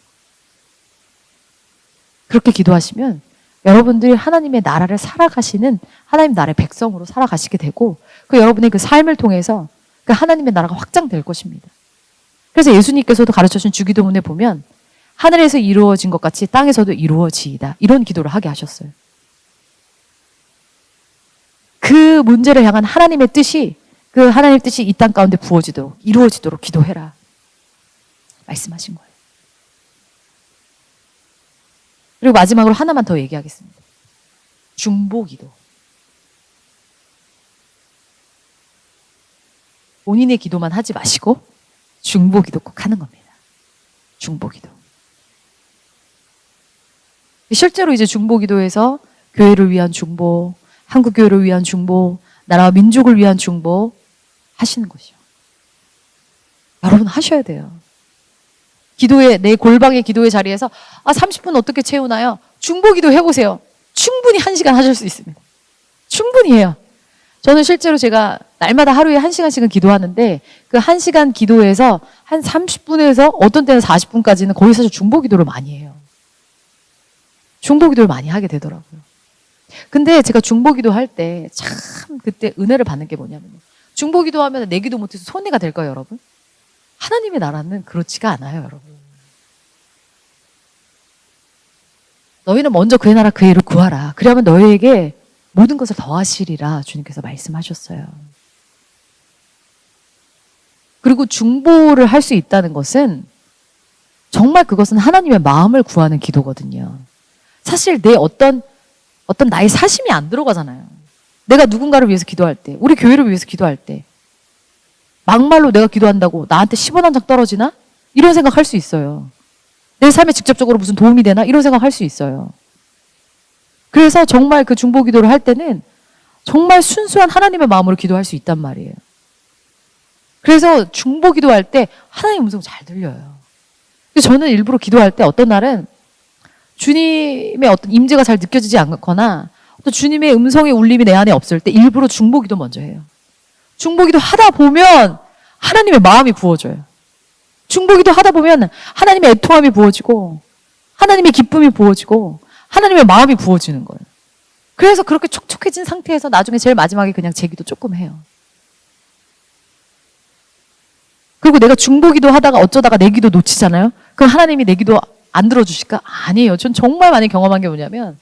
그렇게 기도하시면 여러분들이 하나님의 나라를 살아가시는 하나님 나라의 백성으로 살아가시게 되고 그 여러분의 그 삶을 통해서 그 하나님의 나라가 확장될 것입니다. 그래서 예수님께서도 가르쳐준 주기도문에 보면 하늘에서 이루어진 것 같이 땅에서도 이루어지이다. 이런 기도를 하게 하셨어요. 그 문제를 향한 하나님의 뜻이 그 하나님의 뜻이 이 땅 가운데 부어지도록 이루어지도록 기도해라. 말씀하신 거예요. 그리고 마지막으로 하나만 더 얘기하겠습니다. 중보기도. 본인의 기도만 하지 마시고 중보기도 꼭 하는 겁니다. 중보기도. 실제로 이제 중보기도에서 교회를 위한 중보, 한국교회를 위한 중보, 나라와 민족을 위한 중보 하시는 것이요. 여러분 하셔야 돼요. 기도의 내 골방의 기도의 자리에서 30분 어떻게 채우나요? 중보기도 해보세요. 충분히 1시간 하실 수 있습니다. 충분히 해요. 저는 실제로 제가 날마다 하루에 1시간씩은 기도하는데 그 1시간 기도에서 한 30분에서 어떤 때는 40분까지는 거의 사실 중보기도를 많이 해요. 중보기도를 많이 하게 되더라고요. 근데 제가 중보기도 할 때 참 그때 은혜를 받는 게 뭐냐면요. 중보기도 하면 내 기도 못해서 손해가 될까요, 여러분? 하나님의 나라는 그렇지가 않아요, 여러분. 너희는 먼저 그의 나라 그의 의를 구하라. 그러면 너희에게 모든 것을 더하시리라 주님께서 말씀하셨어요. 그리고 중보를 할 수 있다는 것은 정말 그것은 하나님의 마음을 구하는 기도거든요. 사실 내 어떤 나의 사심이 안 들어가잖아요. 내가 누군가를 위해서 기도할 때, 우리 교회를 위해서 기도할 때 막말로 내가 기도한다고 나한테 10원 한 장 떨어지나? 이런 생각할 수 있어요. 내 삶에 직접적으로 무슨 도움이 되나? 이런 생각할 수 있어요. 그래서 정말 그 중보기도를 할 때는 정말 순수한 하나님의 마음으로 기도할 수 있단 말이에요. 그래서 중보기도할 때 하나님 음성 잘 들려요. 저는 일부러 기도할 때 어떤 날은 주님의 어떤 임재가 잘 느껴지지 않거나 또 주님의 음성의 울림이 내 안에 없을 때 일부러 중보기도 먼저 해요. 중보기도 하다 보면 하나님의 마음이 부어져요. 중보기도 하다 보면 하나님의 애통함이 부어지고 하나님의 기쁨이 부어지고 하나님의 마음이 부어지는 거예요. 그래서 그렇게 촉촉해진 상태에서 나중에 제일 마지막에 그냥 제 기도 조금 해요. 그리고 내가 중보기도 하다가 어쩌다가 내 기도 놓치잖아요. 그럼 하나님이 내 기도 안 들어주실까? 아니에요. 전 정말 많이 경험한 게 뭐냐면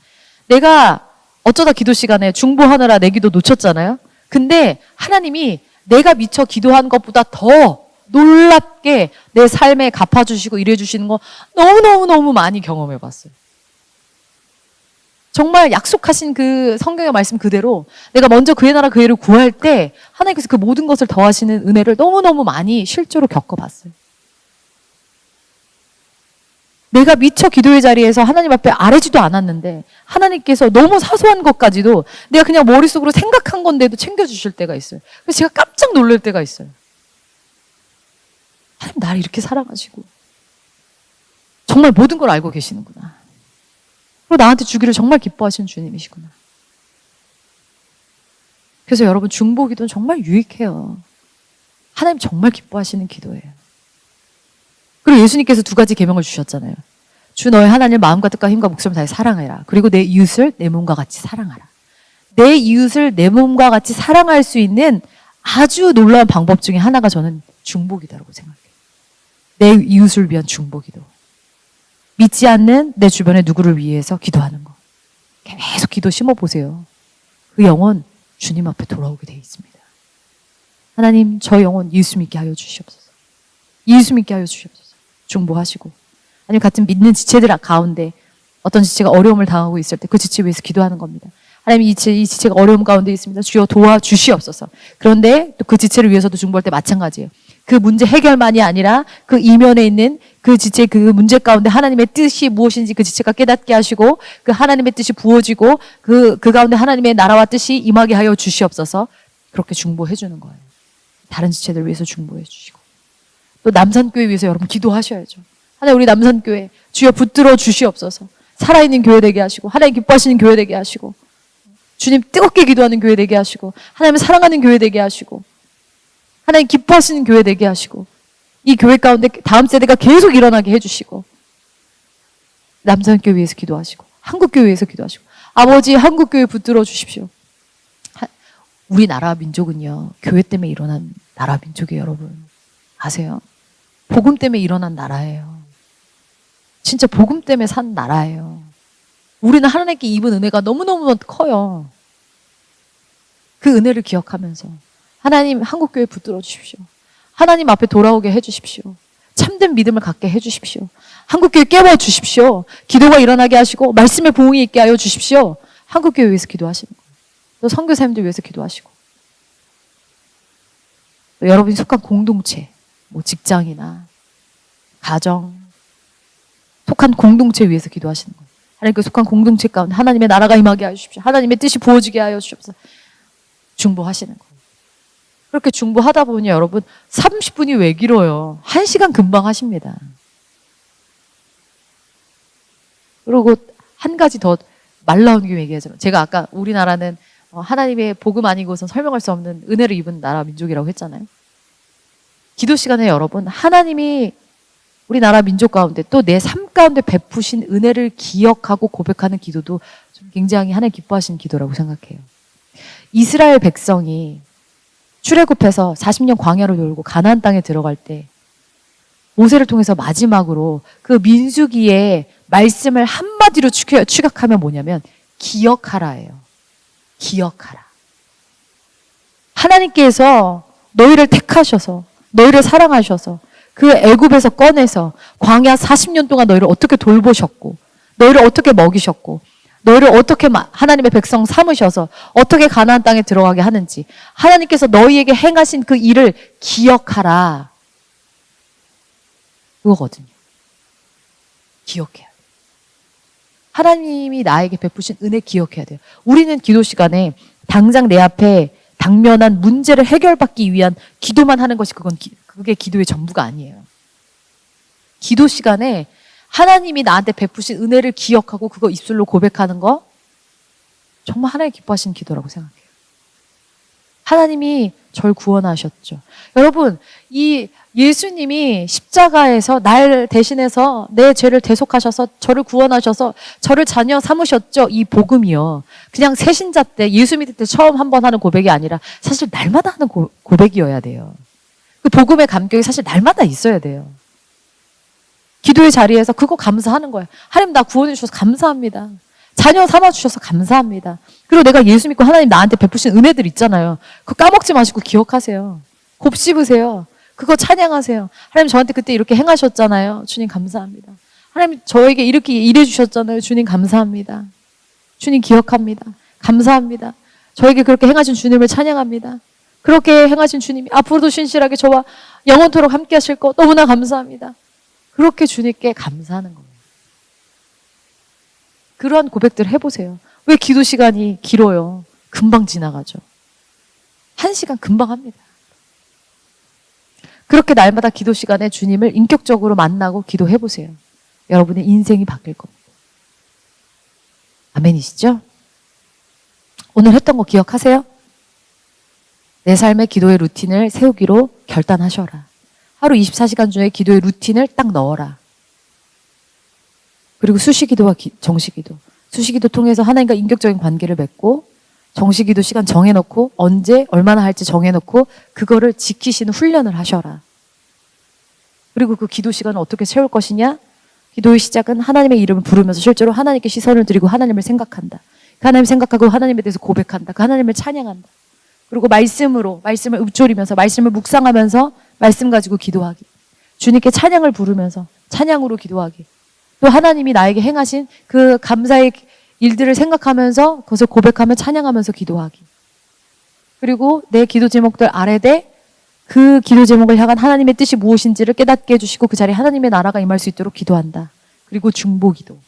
내가 어쩌다 기도 시간에 중보하느라 내 기도 놓쳤잖아요. 근데 하나님이 내가 미처 기도한 것보다 더 놀랍게 내 삶에 갚아주시고 일해주시는 거 너무너무너무 많이 경험해봤어요. 정말 약속하신 그 성경의 말씀 그대로 내가 먼저 그의 나라 그의를 구할 때 하나님께서 그 모든 것을 더하시는 은혜를 너무너무 많이 실제로 겪어봤어요. 내가 미처 기도의 자리에서 하나님 앞에 아뢰지도 않았는데 하나님께서 너무 사소한 것까지도 내가 그냥 머릿속으로 생각한 건데도 챙겨주실 때가 있어요. 그래서 제가 깜짝 놀랄 때가 있어요. 하나님 나를 이렇게 사랑하시고 정말 모든 걸 알고 계시는구나. 그리고 나한테 주기를 정말 기뻐하시는 주님이시구나. 그래서 여러분 중보기도는 정말 유익해요. 하나님 정말 기뻐하시는 기도예요. 그리고 예수님께서 두 가지 계명을 주셨잖아요. 주 너의 하나님을 마음과 뜻과 힘과 목숨을 다해 사랑해라. 그리고 내 이웃을 내 몸과 같이 사랑하라. 내 이웃을 내 몸과 같이 사랑할 수 있는 아주 놀라운 방법 중에 하나가 저는 중보기도라고 생각해요. 내 이웃을 위한 중보기도. 믿지 않는 내 주변의 누구를 위해서 기도하는 거. 계속 기도 심어보세요. 그 영혼 주님 앞에 돌아오게 돼 있습니다. 하나님 저 영혼 예수 믿게 하여 주시옵소서. 예수 믿게 하여 주시옵소서. 중보하시고 아니면 같은 믿는 지체들 가운데 어떤 지체가 어려움을 당하고 있을 때 그 지체 위해서 기도하는 겁니다. 하나님 이 지체가 어려움 가운데 있습니다. 주여 도와주시옵소서. 그런데 또 그 지체를 위해서도 중보할 때 마찬가지예요. 그 문제 해결만이 아니라 그 이면에 있는 그 지체 그 문제 가운데 하나님의 뜻이 무엇인지 그 지체가 깨닫게 하시고 그 하나님의 뜻이 부어지고 그 가운데 하나님의 나라와 뜻이 임하게 하여 주시옵소서. 그렇게 중보해 주는 거예요. 다른 지체들 위해서 중보해 주시고 또 남산교회 위해서 여러분 기도하셔야죠. 하나님 우리 남산교회 주여 붙들어 주시옵소서. 살아있는 교회 되게 하시고 하나님 기뻐하시는 교회 되게 하시고 주님 뜨겁게 기도하는 교회 되게 하시고 하나님을 사랑하는 교회 되게 하시고 하나님 기뻐하시는 교회 되게 하시고 이 교회 가운데 다음 세대가 계속 일어나게 해주시고 남산교회 위해서 기도하시고 한국교회 위해서 기도하시고 아버지 한국교회 붙들어 주십시오. 우리나라 민족은요 교회 때문에 일어난 나라 민족이에요. 여러분 아세요? 복음 때문에 일어난 나라예요. 진짜 복음 때문에 산 나라예요. 우리는 하나님께 입은 은혜가 너무너무 커요. 그 은혜를 기억하면서 하나님 한국교회 붙들어 주십시오. 하나님 앞에 돌아오게 해주십시오. 참된 믿음을 갖게 해주십시오. 한국교회 깨워주십시오. 기도가 일어나게 하시고 말씀에 부응이 있게 하여 주십시오. 한국교회 위해서 기도하시는 거예요. 또 선교사님들 위해서 기도하시고 또 여러분이 속한 공동체 뭐 직장이나 가정 속한 공동체 위해서 기도하시는 거예요. 하나님 그 속한 공동체 가운데 하나님의 나라가 임하게 하여 주십시오. 하나님의 뜻이 부어지게 하여 주십시오. 중보하시는 거예요. 그렇게 중보하다 보니 여러분 30분이 왜 길어요? 1시간 금방 하십니다. 그리고 한 가지 더 말 나오는 게 얘기하자면 제가 아까 우리나라는 하나님의 복음 아니고선 설명할 수 없는 은혜를 입은 나라 민족이라고 했잖아요. 기도 시간에 여러분 하나님이 우리나라 민족 가운데 또 내 삶 가운데 베푸신 은혜를 기억하고 고백하는 기도도 좀 굉장히 하나님 기뻐하시는 기도라고 생각해요. 이스라엘 백성이 출애굽해서 40년 광야를 돌고 가나안 땅에 들어갈 때 모세를 통해서 마지막으로 그 민수기의 말씀을 한마디로 축약하면 뭐냐면 기억하라예요. 기억하라. 하나님께서 너희를 택하셔서 너희를 사랑하셔서 그 애굽에서 꺼내서 광야 40년 동안 너희를 어떻게 돌보셨고 너희를 어떻게 먹이셨고 너희를 어떻게 하나님의 백성 삼으셔서 어떻게 가나안 땅에 들어가게 하는지 하나님께서 너희에게 행하신 그 일을 기억하라. 그거거든요. 기억해야 돼요. 하나님이 나에게 베푸신 은혜 기억해야 돼요. 우리는 기도 시간에 당장 내 앞에 당면한 문제를 해결받기 위한 기도만 하는 것이 그게 기도의 전부가 아니에요. 기도 시간에 하나님이 나한테 베푸신 은혜를 기억하고 그거 입술로 고백하는 거 정말 하나님 기뻐하시는 기도라고 생각해요. 하나님이 절 구원하셨죠. 여러분, 이 예수님이 십자가에서 날 대신해서 내 죄를 대속하셔서 저를 구원하셔서 저를 자녀 삼으셨죠. 이 복음이요. 그냥 새신자 때 예수 믿을 때 처음 한 번 하는 고백이 아니라 사실 날마다 하는 고백이어야 돼요. 그 복음의 감격이 사실 날마다 있어야 돼요. 기도의 자리에서 그거 감사하는 거예요. 하나님 나 구원해 주셔서 감사합니다. 자녀 삼아 주셔서 감사합니다. 그리고 내가 예수 믿고 하나님 나한테 베푸신 은혜들 있잖아요. 그거 까먹지 마시고 기억하세요. 곱씹으세요. 그거 찬양하세요. 하나님 저한테 그때 이렇게 행하셨잖아요. 주님 감사합니다. 하나님 저에게 이렇게 일해 주셨잖아요. 주님 감사합니다. 주님 기억합니다. 감사합니다. 저에게 그렇게 행하신 주님을 찬양합니다. 그렇게 행하신 주님이 앞으로도 신실하게 저와 영원토록 함께 하실 거 너무나 감사합니다. 그렇게 주님께 감사하는 거예요. 그러한 고백들 해보세요. 왜 기도 시간이 길어요? 금방 지나가죠. 1시간 금방 합니다. 그렇게 날마다 기도 시간에 주님을 인격적으로 만나고 기도해보세요. 여러분의 인생이 바뀔 겁니다. 아멘이시죠? 오늘 했던 거 기억하세요? 내 삶의 기도의 루틴을 세우기로 결단하셔라. 하루 24시간 중에 기도의 루틴을 딱 넣어라. 그리고 수시기도와 정시기도. 수시기도 통해서 하나님과 인격적인 관계를 맺고 정시기도 시간 정해놓고 언제 얼마나 할지 정해놓고 그거를 지키시는 훈련을 하셔라. 그리고 그 기도 시간을 어떻게 채울 것이냐? 기도의 시작은 하나님의 이름을 부르면서 실제로 하나님께 시선을 드리고 하나님을 생각한다. 그 하나님을 생각하고 하나님에 대해서 고백한다. 그 하나님을 찬양한다. 그리고 말씀을 읊조리면서 말씀을 묵상하면서 말씀 가지고 기도하기. 주님께 찬양을 부르면서 찬양으로 기도하기. 또 하나님이 나에게 행하신 그 감사의 일들을 생각하면서 그것을 고백하며 찬양하면서 기도하기. 그리고 내 기도 제목들 아래에 그 기도 제목을 향한 하나님의 뜻이 무엇인지를 깨닫게 해주시고 그 자리에 하나님의 나라가 임할 수 있도록 기도한다. 그리고 중보기도.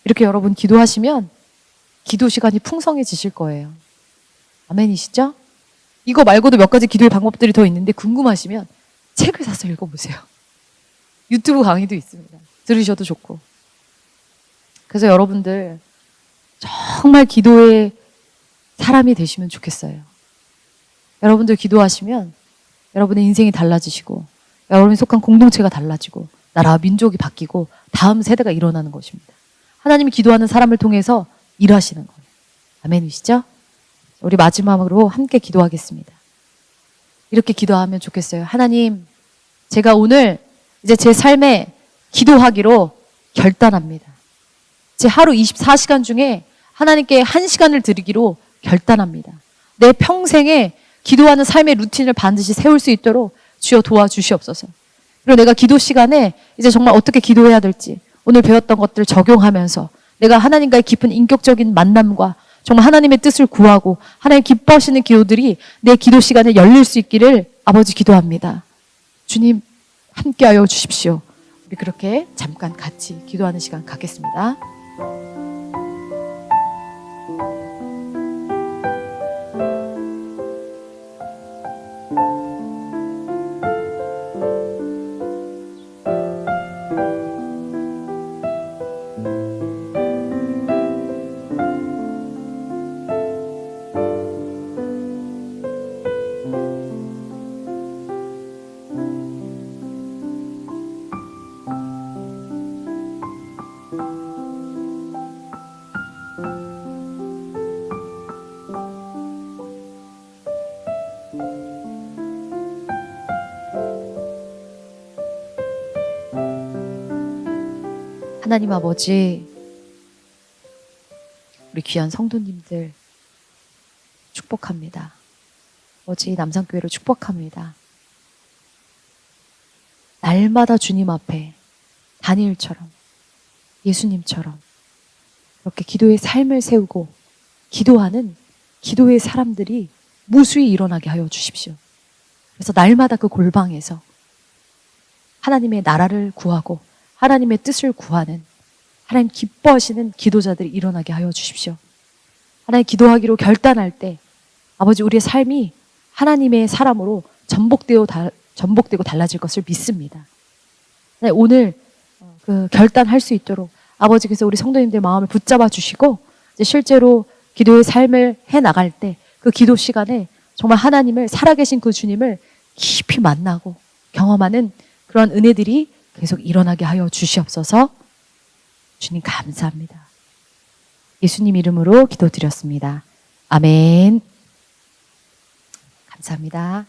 이렇게 여러분 기도하시면 기도 시간이 풍성해지실 거예요. 아멘이시죠? 이거 말고도 몇 가지 기도의 방법들이 더 있는데 궁금하시면 책을 사서 읽어보세요. 유튜브 강의도 있습니다. 들으셔도 좋고. 그래서 여러분들 정말 기도의 사람이 되시면 좋겠어요. 여러분들 기도하시면 여러분의 인생이 달라지시고 여러분이 속한 공동체가 달라지고 나라와 민족이 바뀌고 다음 세대가 일어나는 것입니다. 하나님이 기도하는 사람을 통해서 일하시는 거예요. 아멘이시죠? 우리 마지막으로 함께 기도하겠습니다. 이렇게 기도하면 좋겠어요. 하나님, 제가 오늘 이제 제 삶에 기도하기로 결단합니다. 제 하루 24시간 중에 하나님께 1시간을 드리기로 결단합니다. 내 평생에 기도하는 삶의 루틴을 반드시 세울 수 있도록 주여 도와주시옵소서. 그리고 내가 기도 시간에 이제 정말 어떻게 기도해야 될지 오늘 배웠던 것들을 적용하면서 내가 하나님과의 깊은 인격적인 만남과 정말 하나님의 뜻을 구하고 하나님 기뻐하시는 기도들이 내 기도 시간에 열릴 수 있기를 아버지 기도합니다. 주님 함께하여 주십시오. 우리 그렇게 잠깐 같이 기도하는 시간 갖겠습니다. 하나님 아버지, 우리 귀한 성도님들 축복합니다. 아버지 남산교회를 축복합니다. 날마다 주님 앞에 다니엘처럼 예수님처럼 그렇게 기도의 삶을 세우고 기도하는 기도의 사람들이 무수히 일어나게 하여 주십시오. 그래서 날마다 그 골방에서 하나님의 나라를 구하고 하나님의 뜻을 구하는 하나님 기뻐하시는 기도자들이 일어나게 하여 주십시오. 하나님 기도하기로 결단할 때 아버지 우리의 삶이 하나님의 사람으로 전복되고 달라질 것을 믿습니다. 네, 오늘 그 결단할 수 있도록 아버지께서 우리 성도님들 마음을 붙잡아 주시고 이제 실제로 기도의 삶을 해 나갈 때 그 기도 시간에 정말 하나님을 살아계신 그 주님을 깊이 만나고 경험하는 그런 은혜들이 계속 일어나게 하여 주시옵소서. 주님 감사합니다. 예수님 이름으로 기도드렸습니다. 아멘. 감사합니다.